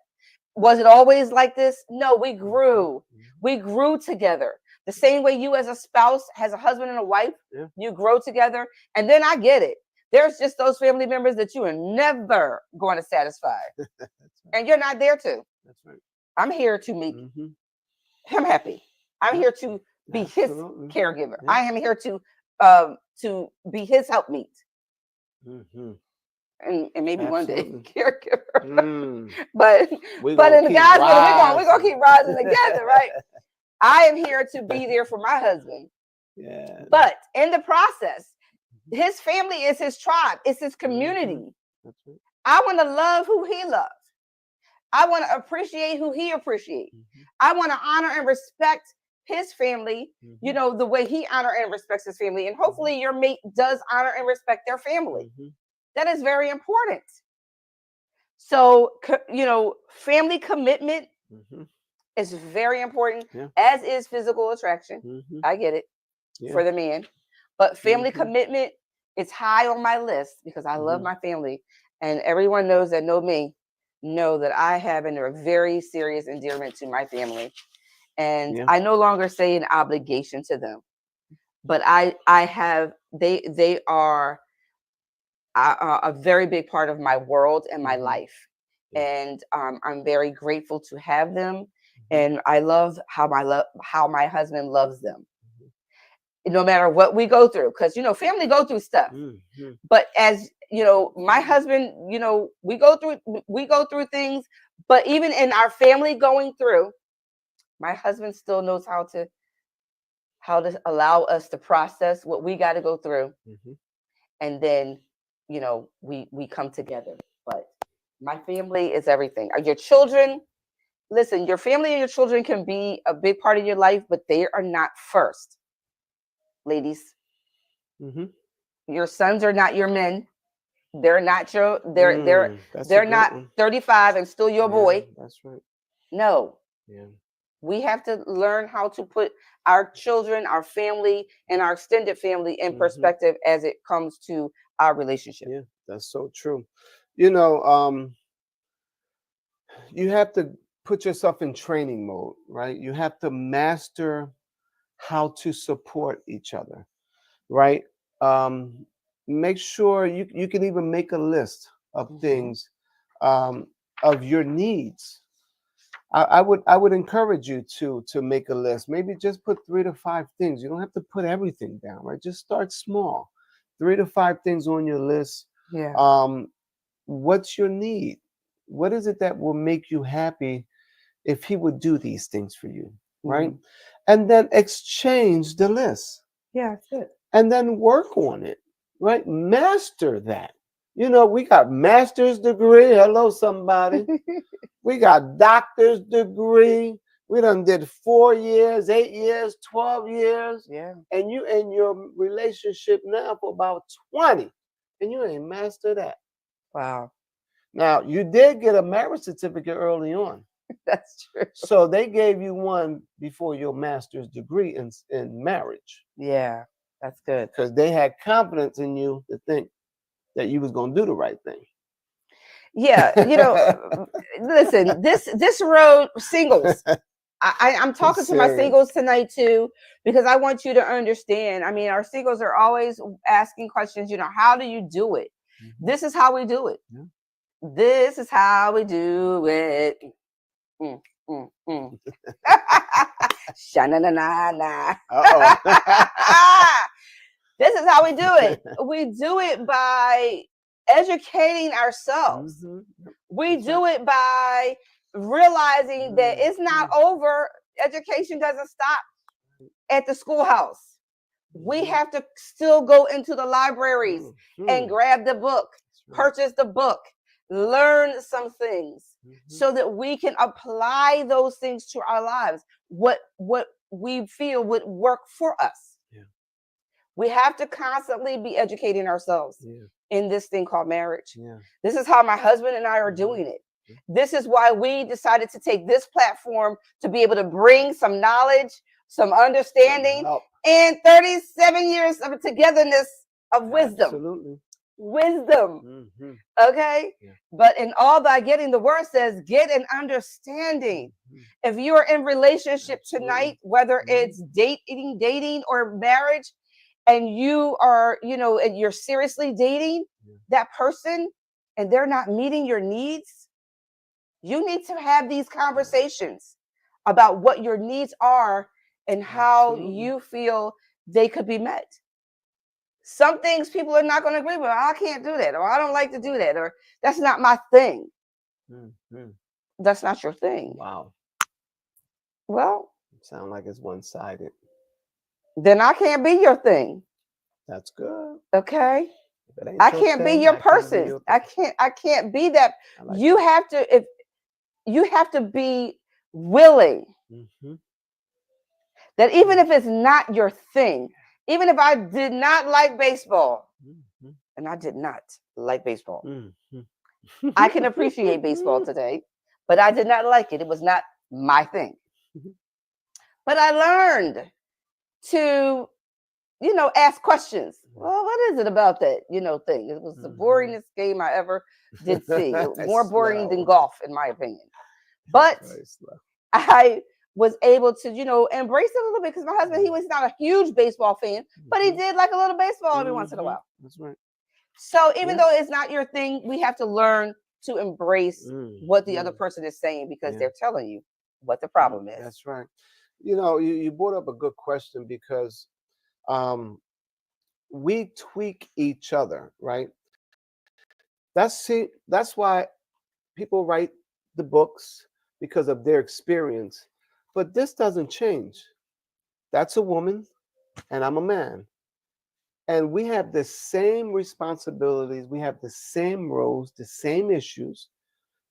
[SPEAKER 1] Was it always like this? No, we grew. We grew together. The same way you as a spouse has a husband and a wife, you grow together. And then I get it. There's just those family members that you are never going to satisfy. And you're not there to.
[SPEAKER 2] That's right.
[SPEAKER 1] I'm here to make him happy. I'm here to be his caregiver. I am here to be his helpmeet. And maybe one day caregiver. But in God's will, we're gonna keep rising together, right? I am here to be there for my husband.
[SPEAKER 2] Yeah.
[SPEAKER 1] But in the process, his family is his tribe, it's his community.
[SPEAKER 2] That's right.
[SPEAKER 1] I want to love who he loves. I want to appreciate who he appreciates. I want to honor and respect his family, you know, the way he honor and respects his family. And hopefully your mate does honor and respect their family. That is very important. So, you know, family commitment is very important, as is physical attraction. I get it for the man. But family commitment is high on my list because I love my family. And everyone knows that know me, know that I have a very serious endearment to my family. And I no longer say an obligation to them. But I have, they are a very big part of my world and my life. And I'm very grateful to have them. And I love how my husband loves them. No matter what we go through, because you know, family go through stuff. But as you know, my husband, you know, we go through things. But even in our family going through, my husband still knows how to allow us to process what we got to go through, and then, you know, we come together. But my family is everything. Your children, listen, your family and your children can be a big part of your life, but they are not first. Ladies, your sons are not your men. They're not your,
[SPEAKER 2] That's a
[SPEAKER 1] they're
[SPEAKER 2] good
[SPEAKER 1] not
[SPEAKER 2] one.
[SPEAKER 1] 35 and still your
[SPEAKER 2] Yeah,
[SPEAKER 1] boy.
[SPEAKER 2] that's right.
[SPEAKER 1] No,
[SPEAKER 2] Yeah.
[SPEAKER 1] we have to learn how to put our children, our family, and our extended family in perspective as it comes to our relationship.
[SPEAKER 2] Yeah, that's so true. You know, you have to put yourself in training mode, right? You have to master how to support each other, right? Um, Make sure you can even make a list of things, um, of your needs. I would encourage you to make a list. Maybe just put 3 to 5 things. You don't have to put everything down, right? Just start small. 3 to 5 things on your list.
[SPEAKER 1] Yeah.
[SPEAKER 2] Um, what's your need? What is it that will make you happy if he would do these things for you, right? And then exchange the list
[SPEAKER 1] Yeah, that's it.
[SPEAKER 2] and then work on it, right? Master that. You know, we got master's degree. Hello, somebody. We got doctor's degree. We done did 4 years, 8 years, 12 years.
[SPEAKER 1] Yeah.
[SPEAKER 2] And you in your relationship now for about 20. And you ain't mastered that.
[SPEAKER 1] Wow.
[SPEAKER 2] Now, you did get a marriage certificate early on.
[SPEAKER 1] That's true.
[SPEAKER 2] So they gave you one before your master's degree in marriage.
[SPEAKER 1] Yeah, that's good.
[SPEAKER 2] Because they had confidence in you to think that you was going to do the right thing.
[SPEAKER 1] Yeah, listen, this road, singles. I'm talking to my singles tonight too, because I want you to understand. I mean, our singles are always asking questions, how do you do it? This is how we do it.
[SPEAKER 2] Yeah.
[SPEAKER 1] This is how we do it. Sha-na-na-na-na. This is how we do it. We do it by educating ourselves. We do it by realizing that it's not over. Education doesn't stop at the schoolhouse. We have to still go into the libraries and grab the book, purchase the book, learn some things so that we can apply those things to our lives. What we feel would work for us. We have to constantly be educating ourselves in this thing called marriage. This is how my husband and I are doing it. This is why we decided to take this platform to be able to bring some knowledge, some understanding, and 37 years of togetherness of wisdom.
[SPEAKER 2] Absolutely.
[SPEAKER 1] Wisdom. Okay? But in all thy getting, the word says, get an understanding. If you're in relationship tonight, whether it's dating or marriage, and you are, and you're seriously dating that person and they're not meeting your needs, you need to have these conversations about what your needs are and how you feel they could be met. Some things people are not going to agree with. I can't do that, or I don't like to do that, or that's not my thing. That's not your thing.
[SPEAKER 2] Wow.
[SPEAKER 1] Well,
[SPEAKER 2] sound like it's one-sided.
[SPEAKER 1] Then I can't be your thing.
[SPEAKER 2] That's good.
[SPEAKER 1] Okay. I can't be your person. I can't be that. You have to be willing that even if it's not your thing, even if I did not like baseball, and I did not like baseball, I can appreciate baseball today, but I did not like it. It was not my thing. But I learned to ask questions. Well, what is it about that, thing? It was the boringest game I ever did see. More boring than golf, in my opinion. But I was able to, embrace it a little bit because my husband, he was not a huge baseball fan, but he did like a little baseball every once in a while.
[SPEAKER 2] That's right.
[SPEAKER 1] So even though it's not your thing, we have to learn to embrace what the other person is saying because they're telling you what the problem is.
[SPEAKER 2] That's right. You brought up a good question because we tweak each other, right? That's why people write the books because of their experience. But this doesn't change. That's a woman and I'm a man. And we have the same responsibilities. We have the same roles, the same issues.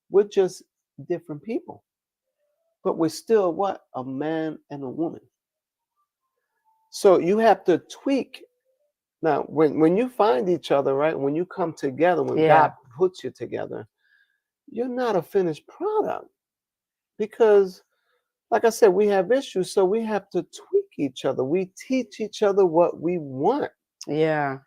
[SPEAKER 2] We're just different people. But we're still what? A man and a woman. So you have to tweak Now, when you find each other, right? When you come together, when
[SPEAKER 1] Yeah.
[SPEAKER 2] God puts you together, you're not a finished product because, like I said, we have issues, so we have to tweak each other. We teach each other what we want,
[SPEAKER 1] Yeah.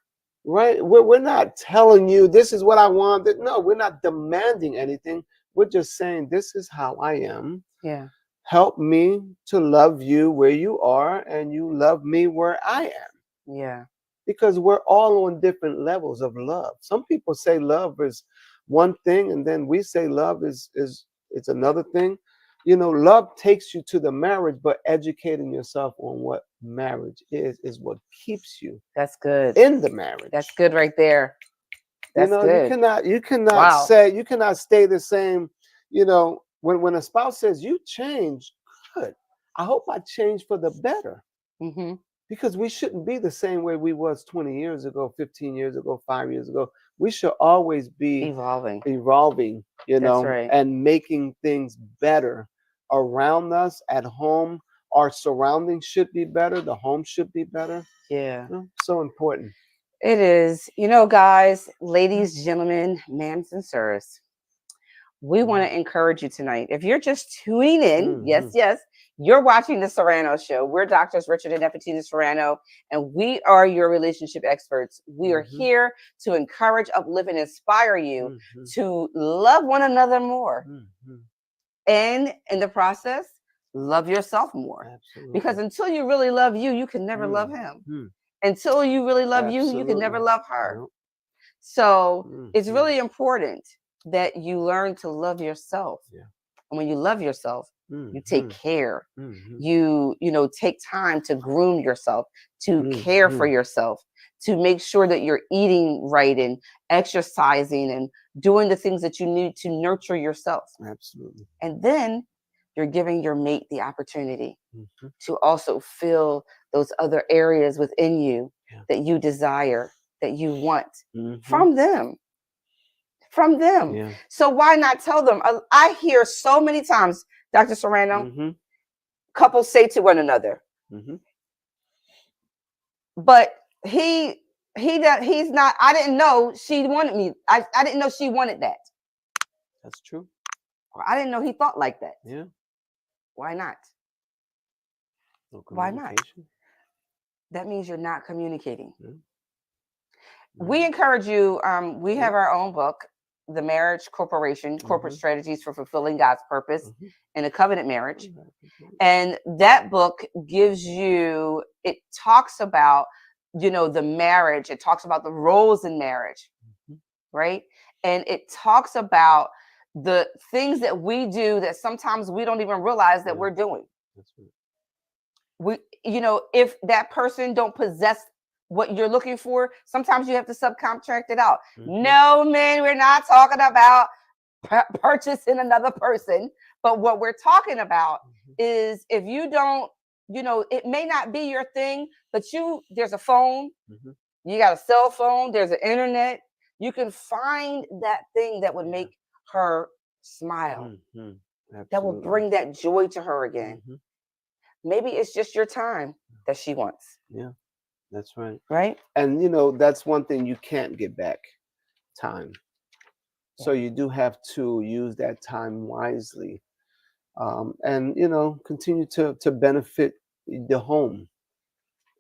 [SPEAKER 2] right? We're not telling you this is what I want. No, we're not demanding anything. We're just saying this is how I am.
[SPEAKER 1] Yeah.
[SPEAKER 2] Help me to love you where you are, and you love me where I am.
[SPEAKER 1] Yeah.
[SPEAKER 2] Because we're all on different levels of love. Some people say love is one thing, and then we say love is it's another thing. You know, love takes you to the marriage, but educating yourself on what marriage is what keeps you
[SPEAKER 1] That's good.
[SPEAKER 2] in the marriage.
[SPEAKER 1] That's good right there.
[SPEAKER 2] You
[SPEAKER 1] That's
[SPEAKER 2] know,
[SPEAKER 1] good.
[SPEAKER 2] you cannot
[SPEAKER 1] Wow.
[SPEAKER 2] say, you cannot stay the same. You know, when a spouse says you change, good. I hope I change for the better.
[SPEAKER 1] Mm-hmm.
[SPEAKER 2] Because we shouldn't be the same way we was 20 years ago, 15 years ago, 5 years ago. We should always be
[SPEAKER 1] Evolving.
[SPEAKER 2] evolving, you
[SPEAKER 1] That's
[SPEAKER 2] know,
[SPEAKER 1] right.
[SPEAKER 2] and making things better around us at home. Our surroundings should be better. The home should be better.
[SPEAKER 1] Yeah.
[SPEAKER 2] You know, so important.
[SPEAKER 1] It is. You know, guys, ladies, gentlemen, ma'ams, and sirs, we want to encourage you tonight. If you're just tuning in,
[SPEAKER 2] Mhm.
[SPEAKER 1] yes, you're watching the Serrano Show. We're doctors Richard and Nefertina Serrano, and we are your relationship experts. We are
[SPEAKER 2] Mhm.
[SPEAKER 1] here to encourage, uplift, and inspire you
[SPEAKER 2] Mhm.
[SPEAKER 1] to love one another more.
[SPEAKER 2] Mhm.
[SPEAKER 1] And in the process, love yourself more. Because
[SPEAKER 2] Absolutely.
[SPEAKER 1] until you really love you, you can never love him.
[SPEAKER 2] Mhm.
[SPEAKER 1] Until you really love you can never
[SPEAKER 2] Absolutely.
[SPEAKER 1] love her.
[SPEAKER 2] Yep.
[SPEAKER 1] So it's
[SPEAKER 2] Mhm.
[SPEAKER 1] really important that you learn to love yourself.
[SPEAKER 2] Yeah.
[SPEAKER 1] And when you love yourself, you take
[SPEAKER 2] Mhm.
[SPEAKER 1] care.
[SPEAKER 2] Mhm.
[SPEAKER 1] You take time to groom yourself, to care for
[SPEAKER 2] Mhm.
[SPEAKER 1] yourself, to make sure that you're eating right and exercising and doing the things that you need to nurture yourself.
[SPEAKER 2] Absolutely.
[SPEAKER 1] And then you're giving your mate the opportunity
[SPEAKER 2] Mhm.
[SPEAKER 1] to also fill those other areas within you
[SPEAKER 2] Yeah.
[SPEAKER 1] that you desire, that you want
[SPEAKER 2] Mhm.
[SPEAKER 1] from them. From them.
[SPEAKER 2] Yeah.
[SPEAKER 1] So why not tell them? I hear so many times, Dr. Serrano,
[SPEAKER 2] Mhm.
[SPEAKER 1] couples say to one another,
[SPEAKER 2] Mhm.
[SPEAKER 1] but he's not. I didn't know she wanted me. I didn't know she wanted that.
[SPEAKER 2] That's true.
[SPEAKER 1] Or I didn't know he thought like that.
[SPEAKER 2] Yeah.
[SPEAKER 1] Why not?
[SPEAKER 2] No
[SPEAKER 1] Why not?
[SPEAKER 2] communication.
[SPEAKER 1] That means you're not communicating.
[SPEAKER 2] Yeah.
[SPEAKER 1] We encourage you. We
[SPEAKER 2] Yeah.
[SPEAKER 1] have our own book, The Marriage Corporation: Corporate
[SPEAKER 2] Mhm.
[SPEAKER 1] Strategies for Fulfilling God's Purpose
[SPEAKER 2] Mhm.
[SPEAKER 1] in a Covenant Marriage.
[SPEAKER 2] Mhm.
[SPEAKER 1] And that book gives you, it talks about, the marriage. It talks about the roles in marriage,
[SPEAKER 2] Mhm.
[SPEAKER 1] right? And it talks about the things that we do that sometimes we don't even realize that
[SPEAKER 2] Yeah.
[SPEAKER 1] we're doing.
[SPEAKER 2] That's right.
[SPEAKER 1] If that person don't possess what you're looking for, sometimes you have to subcontract it out.
[SPEAKER 2] Mhm.
[SPEAKER 1] No, man, we're not talking about purchasing another person, but what we're talking about
[SPEAKER 2] Mhm.
[SPEAKER 1] is if you don't, it may not be your thing, but there's a phone,
[SPEAKER 2] Mhm.
[SPEAKER 1] you got a cell phone, there's an internet, you can find that thing that would
[SPEAKER 2] Yeah.
[SPEAKER 1] make her smile,
[SPEAKER 2] Mhm.
[SPEAKER 1] that will
[SPEAKER 2] Absolutely.
[SPEAKER 1] bring that joy to her again.
[SPEAKER 2] Mhm.
[SPEAKER 1] Maybe it's just your time that she wants,
[SPEAKER 2] Yeah. That's right.
[SPEAKER 1] right?
[SPEAKER 2] And that's one thing you can't get back, time. So you do have to use that time wisely, and continue to benefit the home,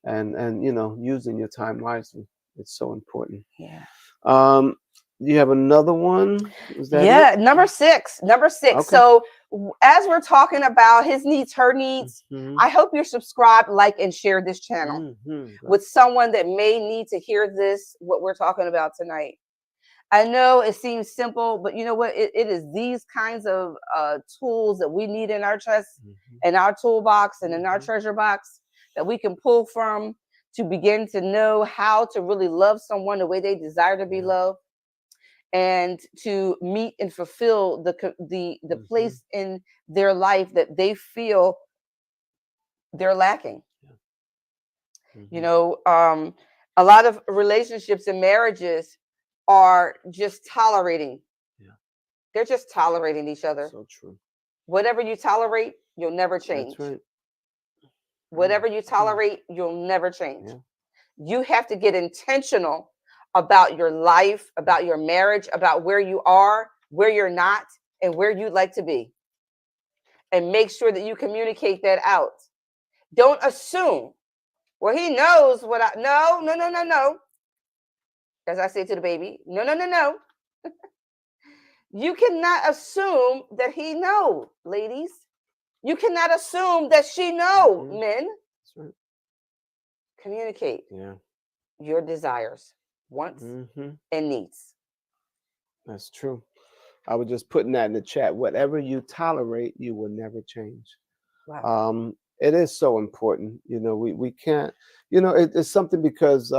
[SPEAKER 2] and using your time wisely. It's so important.
[SPEAKER 1] Yeah.
[SPEAKER 2] Um, you have another one? Is that it?
[SPEAKER 1] Yeah, number six. Number six.
[SPEAKER 2] Okay.
[SPEAKER 1] So as we're talking about his needs, her needs,
[SPEAKER 2] Mhm.
[SPEAKER 1] I hope you're subscribed, like, and share this channel
[SPEAKER 2] Mhm.
[SPEAKER 1] with someone that may need to hear this, what we're talking about tonight. I know it seems simple, but you know what? It is these kinds of tools that we need in our chest,
[SPEAKER 2] Mhm.
[SPEAKER 1] in our toolbox, and in our
[SPEAKER 2] Mhm.
[SPEAKER 1] treasure box that we can pull from to begin to know how to really love someone the way they desire to be
[SPEAKER 2] Yeah.
[SPEAKER 1] loved, and to meet and fulfill the
[SPEAKER 2] Mhm.
[SPEAKER 1] place in their life that they feel they're lacking.
[SPEAKER 2] Yeah.
[SPEAKER 1] You
[SPEAKER 2] Mhm.
[SPEAKER 1] know, a lot of relationships and marriages are just tolerating.
[SPEAKER 2] Yeah.
[SPEAKER 1] They're just tolerating each other.
[SPEAKER 2] So true.
[SPEAKER 1] Whatever you tolerate, you'll never
[SPEAKER 2] That's
[SPEAKER 1] change.
[SPEAKER 2] right.
[SPEAKER 1] Whatever you
[SPEAKER 2] Mhm.
[SPEAKER 1] tolerate, you'll never change.
[SPEAKER 2] Yeah.
[SPEAKER 1] You have to get intentional about your life, about your marriage, about where you are, where you're not, and where you'd like to be. And make sure that you communicate that out. Don't assume. Well, he knows what I. No, no, no, no, no. As I say to the baby, no, no, no, no. You cannot assume that he knows, ladies. You cannot assume that she knows, men.
[SPEAKER 2] That's right.
[SPEAKER 1] Communicate your desires, wants, and needs.
[SPEAKER 2] That's true. I was just putting that in the chat. Whatever you tolerate, you will never change.
[SPEAKER 1] Wow.
[SPEAKER 2] It is so important. We can't, it's something because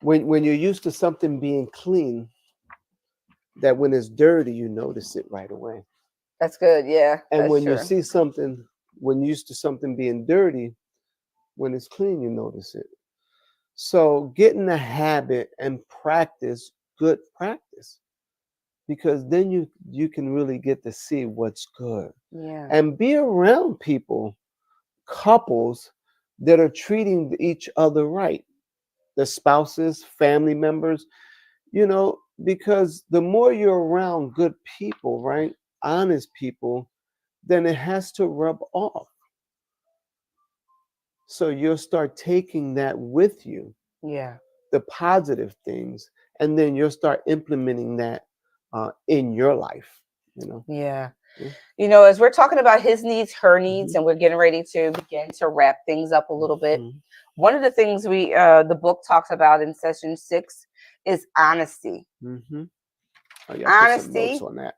[SPEAKER 2] when you're used to something being clean, that when it's dirty, you notice it right away.
[SPEAKER 1] That's good. Yeah.
[SPEAKER 2] And when
[SPEAKER 1] true.
[SPEAKER 2] you see something, when you're used to something being dirty, when it's clean, you notice it. So get in the habit and practice good practice, because then you can really get to see what's good.
[SPEAKER 1] Yeah.
[SPEAKER 2] And be around people, couples that are treating each other right, the spouses, family members, because the more you're around good people, right, honest people, then it has to rub off. So you'll start taking that with you,
[SPEAKER 1] Yeah.
[SPEAKER 2] the positive things, and then you'll start implementing that in your life.
[SPEAKER 1] Yeah. As we're talking about his needs, her needs, and we're getting ready to begin to wrap things up a little bit. One of the things the book talks about in session 6 is honesty. Honesty
[SPEAKER 2] on that.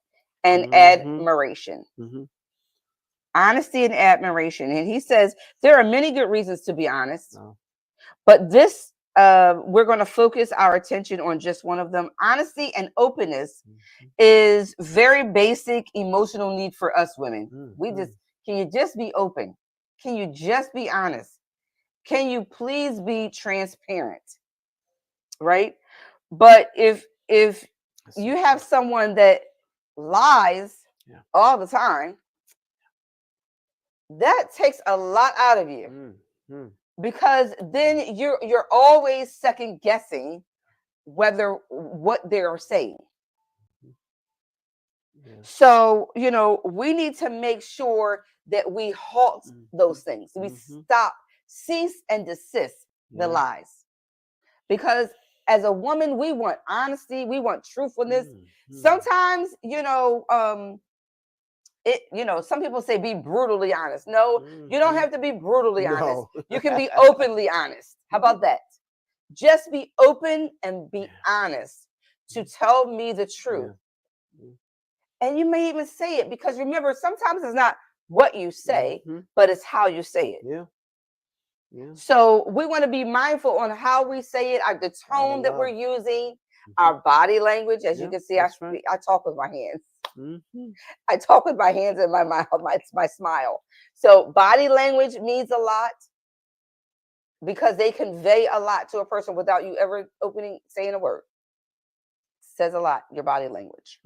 [SPEAKER 1] and admiration. Honesty and admiration. And he says there are many good reasons to be honest, but this we're going to focus our attention on just one of them. Honesty and openness is very basic emotional need for us women. Can you just be open? Can you just be honest? Can you please be transparent? Right? But if you have someone that lies all the time, that takes a lot out of you. Because then you're always second guessing whether what they're saying. So, we need to make sure that we halt those things. We cease and desist the lies. Because as a woman, we want honesty, we want truthfulness. Sometimes, some people say be brutally honest. No, you don't have to be brutally honest. You can be openly honest. How about that? Just be open and be honest to tell me the truth. And you may even say it, because remember, sometimes it's not what you say, but it's how you say it. So we want to be mindful on how we say it, the tone that we're using, our body language. As you can see, I talk with my hands. I talk with my hands and my mouth, my smile. So body language means a lot, because they convey a lot to a person without you ever saying a word. Says a lot, your body language.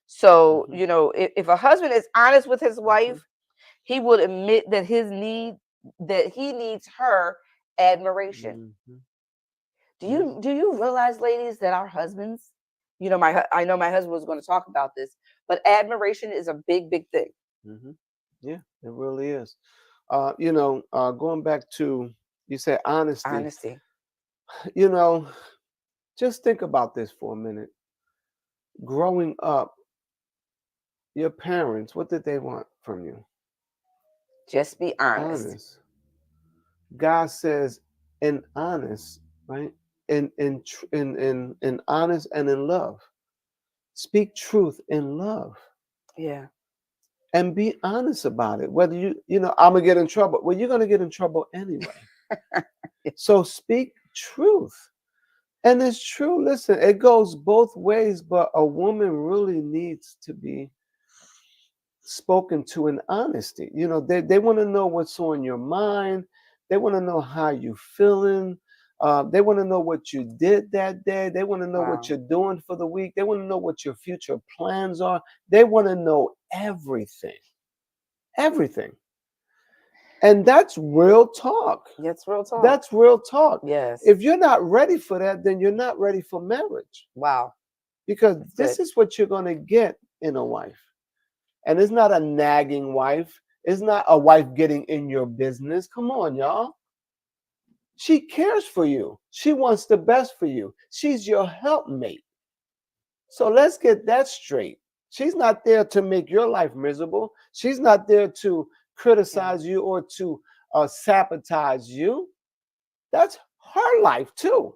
[SPEAKER 1] So if a husband is honest with his wife, he would admit that he needs her admiration. Do you realize, ladies, that our husbands, I know my husband was going to talk about this, but admiration is a big thing.
[SPEAKER 2] Yeah, it really is. Going back to, you said honesty. Just think about this for a minute. Growing up, your parents, what did they want from you?
[SPEAKER 1] Just be honest.
[SPEAKER 2] God says, in honest, right? In honest and in love. Speak truth in love.
[SPEAKER 1] Yeah.
[SPEAKER 2] And be honest about it. Whether I'm gonna get in trouble. Well, you're gonna get in trouble anyway. So speak truth. And it's true. Listen, it goes both ways, but a woman really needs to be spoken to in honesty. They want to know what's on your mind. They want to know how you're feeling. They want to know what you did that day. They want to know what you're doing for the week. They want to know what your future plans are. They want to know everything. Everything. And that's real talk.
[SPEAKER 1] That's real talk.
[SPEAKER 2] That's real talk.
[SPEAKER 1] Yes.
[SPEAKER 2] If you're not ready for that, then you're not ready for marriage.
[SPEAKER 1] Wow.
[SPEAKER 2] Because
[SPEAKER 1] That's
[SPEAKER 2] this
[SPEAKER 1] good.
[SPEAKER 2] is what you're going to get in a wife. And it's not a nagging wife. It's not a wife getting in your business. Come on, y'all. She cares for you. She wants the best for you. She's your helpmate. So let's get that straight. She's not there to make your life miserable. She's not there to criticize you or to sabotage you. That's her life too.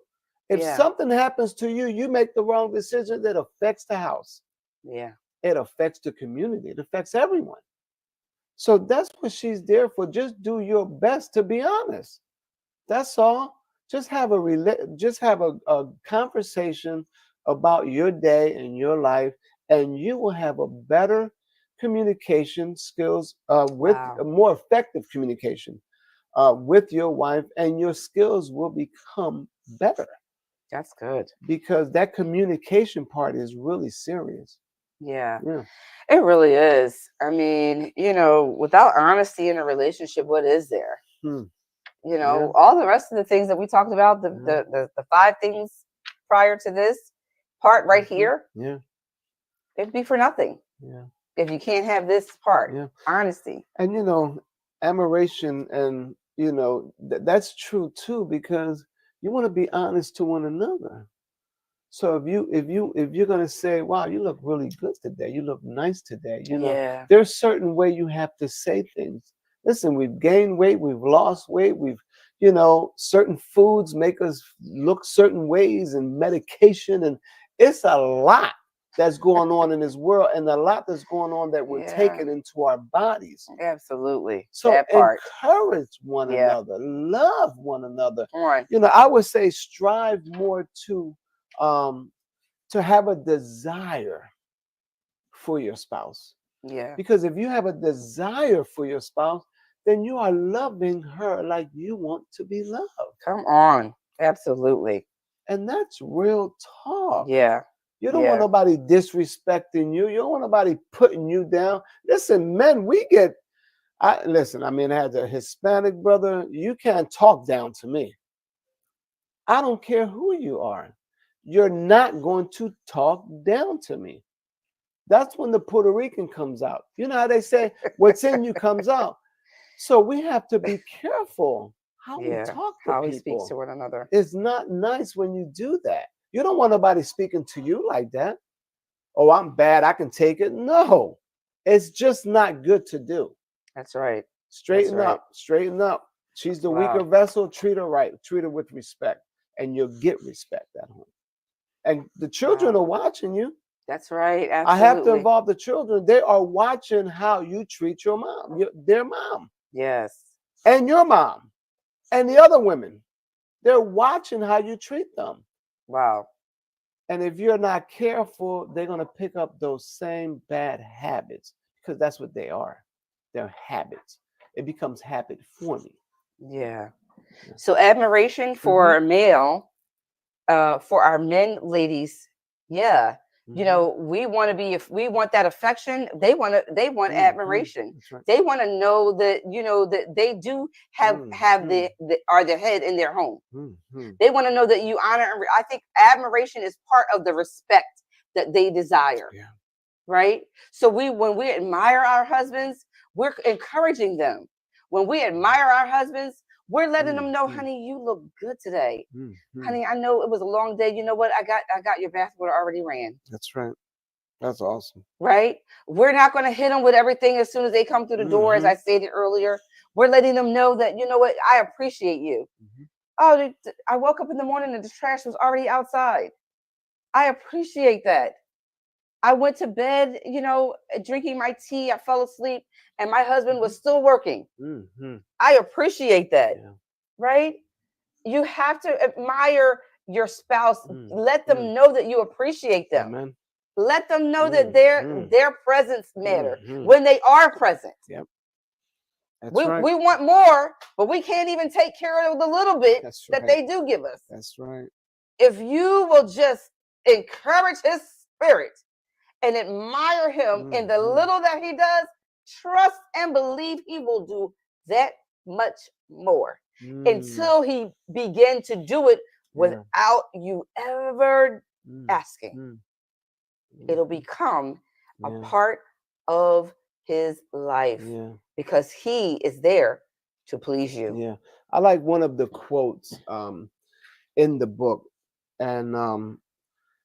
[SPEAKER 2] If
[SPEAKER 1] Yeah.
[SPEAKER 2] something happens to you, you make the wrong decision, that affects the house.
[SPEAKER 1] Yeah.
[SPEAKER 2] It affects the community. It affects everyone. So that's what she's there for. Just do your best, to be honest. That's all. Just have a conversation about your day and your life, and you will have a better communication skills with
[SPEAKER 1] Wow.
[SPEAKER 2] a more effective communication with your wife, and your skills will become better
[SPEAKER 1] That's good.
[SPEAKER 2] because that communication part is really serious.
[SPEAKER 1] Yeah.
[SPEAKER 2] Yeah.
[SPEAKER 1] It really is. I mean, without honesty in a relationship, what is there?
[SPEAKER 2] Hmm.
[SPEAKER 1] All the rest of the things that we talked about, the 5 things prior to this part right here,
[SPEAKER 2] Yeah.
[SPEAKER 1] it'd be for nothing.
[SPEAKER 2] Yeah.
[SPEAKER 1] If you can't have this part,
[SPEAKER 2] Yeah.
[SPEAKER 1] honesty.
[SPEAKER 2] And admiration, and that's true too, because you want to be honest to one another. So if you're gonna say, "Wow, you look really good today. You look nice today,"
[SPEAKER 1] Yeah.
[SPEAKER 2] there's a certain way you have to say things. Listen, we've gained weight, we've lost weight, certain foods make us look certain ways, and medication, and it's a lot that's going on in this world, and a lot that's going on that we're
[SPEAKER 1] Yeah.
[SPEAKER 2] taking into our bodies.
[SPEAKER 1] Absolutely.
[SPEAKER 2] So
[SPEAKER 1] That part.
[SPEAKER 2] encourage one
[SPEAKER 1] Yeah.
[SPEAKER 2] another, love one another.
[SPEAKER 1] Come on.
[SPEAKER 2] I would say strive more to have a desire for your spouse.
[SPEAKER 1] Yeah.
[SPEAKER 2] Because if you have a desire for your spouse, then you are loving her like you want to be loved.
[SPEAKER 1] Come on. Absolutely.
[SPEAKER 2] And that's real talk.
[SPEAKER 1] Yeah.
[SPEAKER 2] You don't want nobody disrespecting you. You don't want nobody putting you down. Listen, men, I had a Hispanic brother. You can't talk down to me. I don't care who you are. You're not going to talk down to me. That's when the Puerto Rican comes out. You know how they say, what's in you comes out. So we have to be careful how we talk to
[SPEAKER 1] how
[SPEAKER 2] people.
[SPEAKER 1] we speak to one another.
[SPEAKER 2] It's not nice when you do that. You don't want nobody speaking to you like that. Oh, I'm bad, I can take it. No, it's just not good to do.
[SPEAKER 1] That's right.
[SPEAKER 2] Straighten up. She's the weaker vessel. Treat her right. Treat her with respect, and you'll get respect at home. And the children are watching you.
[SPEAKER 1] That's right. Absolutely.
[SPEAKER 2] I have to involve the children. They are watching how you treat your mom, their mom.
[SPEAKER 1] Yes.
[SPEAKER 2] And your mom. And the other women. They're watching how you treat them.
[SPEAKER 1] Wow.
[SPEAKER 2] And if you're not careful, they're going to pick up those same bad habits, because that's what they are. They're habits. It becomes habit forming.
[SPEAKER 1] Yeah. So admiration for a male, for our men, ladies. Yeah. We want to be, if we want that affection, they want admiration.
[SPEAKER 2] Right.
[SPEAKER 1] They want to know that, that they do have the head in their home. They want to know that you honor. I think admiration is part of the respect that they desire.
[SPEAKER 2] Yeah.
[SPEAKER 1] Right. So when we admire our husbands, we're encouraging them. When we admire our husbands, we're letting them know, honey, you look good today. Honey, I know it was a long day. You know what? I got your bath water already ran.
[SPEAKER 2] That's right. That's awesome.
[SPEAKER 1] Right? We're not going to hit them with everything as soon as they come through the door, as I stated earlier. We're letting them know that, you know what? I appreciate you. Oh, I woke up in the morning and the trash was already outside. I appreciate that. I went to bed, drinking my tea. I fell asleep and my husband was still working. I appreciate that. Yeah. Right? You have to admire your spouse. Let them know that you appreciate them.
[SPEAKER 2] Amen.
[SPEAKER 1] Let them know that their presence matter when they are present.
[SPEAKER 2] Yep.
[SPEAKER 1] We want more, but we can't even take care of the little bit that they do give us.
[SPEAKER 2] That's right.
[SPEAKER 1] If you will just encourage his spirit and admire him in the little that he does, trust and believe he will do that much more
[SPEAKER 2] Mm,
[SPEAKER 1] until he began to do it
[SPEAKER 2] yeah.
[SPEAKER 1] without you ever
[SPEAKER 2] Mm,
[SPEAKER 1] asking.
[SPEAKER 2] mm,
[SPEAKER 1] It'll
[SPEAKER 2] mhm.
[SPEAKER 1] become a
[SPEAKER 2] Yeah.
[SPEAKER 1] part of his life
[SPEAKER 2] Yeah.
[SPEAKER 1] because he is there to please you.
[SPEAKER 2] Yeah. I like one of the quotes in the book, and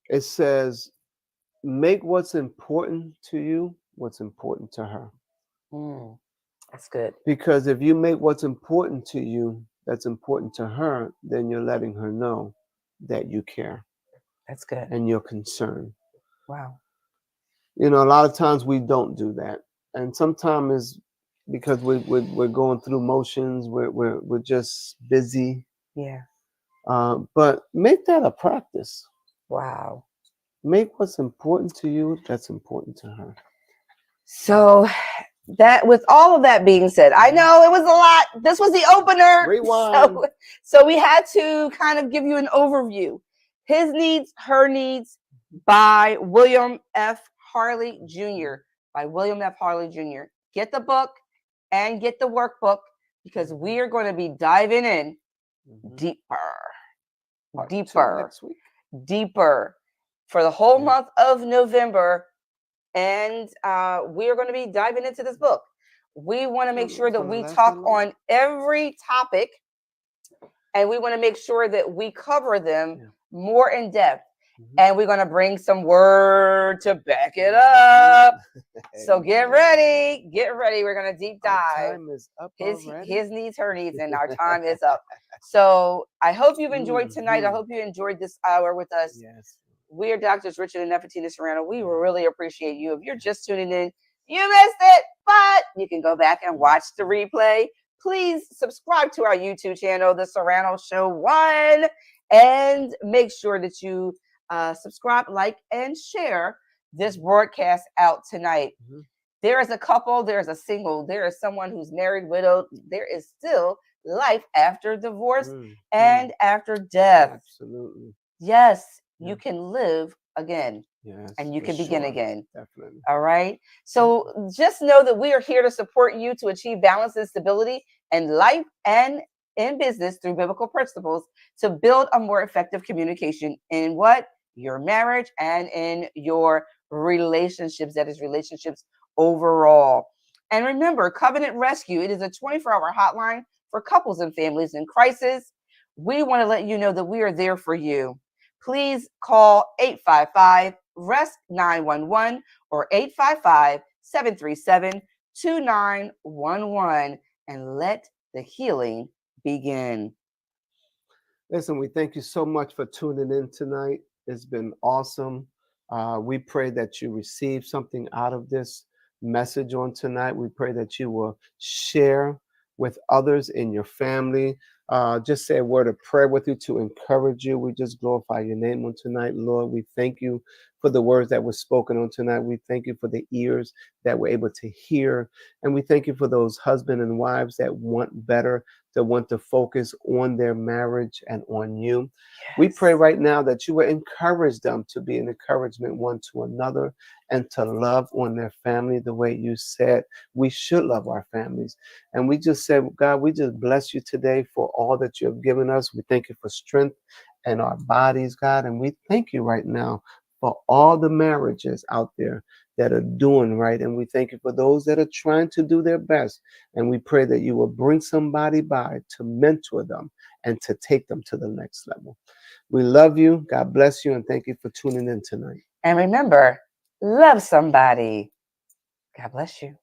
[SPEAKER 2] it says, "Make what's important to you what's important to her."
[SPEAKER 1] Mm, that's good.
[SPEAKER 2] Because if you make what's important to you that's important to her, then you're letting her know that you care
[SPEAKER 1] That's good.
[SPEAKER 2] and you're concerned.
[SPEAKER 1] Wow.
[SPEAKER 2] You know, a lot of times we don't do that, and sometimes it's because we're going through motions. We're just busy.
[SPEAKER 1] Yeah.
[SPEAKER 2] But make that a practice.
[SPEAKER 1] Wow.
[SPEAKER 2] Make what's important to you that's important to her.
[SPEAKER 1] So that with all of that being said, I know it was a lot. This was the opener.
[SPEAKER 2] Rewind.
[SPEAKER 1] So we had to kind of give you an overview. His Needs, Her Needs by William F. Harley Jr. By William F. Harley Jr. Get the book and get the workbook because we are going to be diving in deeper,
[SPEAKER 2] Part two
[SPEAKER 1] deeper,
[SPEAKER 2] next week.
[SPEAKER 1] deeper for the whole
[SPEAKER 2] Yeah.
[SPEAKER 1] month of November. And we are going to be diving into this book. We want to make sure that we talk on every topic, and we want to make sure that we cover them more in depth. And we're going to bring some word to back it up. So get ready. Get ready. We're going to deep dive.
[SPEAKER 2] Our time is up already.
[SPEAKER 1] His needs, her needs, and our time is up. So I hope you've enjoyed tonight. I hope you enjoyed this hour with us.
[SPEAKER 2] Yes.
[SPEAKER 1] We are Doctors Richard and Nefertina Serrano. We really appreciate you. If you're just tuning in, you missed it, but you can go back and watch the replay. Please subscribe to our YouTube channel, The Serrano Show 1, and make sure that you subscribe, like, and share this broadcast out tonight. There is a couple, there's a single, there is someone who's married, widowed. There is still life after divorce and after death.
[SPEAKER 2] Absolutely.
[SPEAKER 1] Yes. You can live again.
[SPEAKER 2] Yes,
[SPEAKER 1] and you can begin again.
[SPEAKER 2] Definitely.
[SPEAKER 1] All right. So just know that we are here to support you to achieve balance and stability in life and in business through biblical principles to build a more effective communication in what? Your marriage and in your relationships. That is relationships overall. And remember, Covenant Rescue, it is a 24-hour hotline for couples and families in crisis. We want to let you know that we are there for you. Please call 855-REST-911 or 855-737-2911 and let the healing begin.
[SPEAKER 2] Listen, we thank you so much for tuning in tonight. It's been awesome. We pray that you receive something out of this message on tonight. We pray that you will share with others in your family. Just say a word of prayer with you to encourage you. We just glorify your name on tonight, Lord. We thank you for the words that were spoken on tonight. We thank you for the ears that were able to hear. And we thank you for those husbands and wives that want better, that want to focus on their marriage and on you. Yes. We pray right now that you will encourage them to be an encouragement one to another and to love on their family the way you said we should love our families. And we just said, God, we just bless you today for all that you have given us. We thank you for strength in our bodies, God. And we thank you right now for all the marriages out there that are doing right. And we thank you for those that are trying to do their best. And we pray that you will bring somebody by to mentor them and to take them to the next level. We love you. God bless you. And thank you for tuning in tonight.
[SPEAKER 1] And remember, love somebody. God bless you.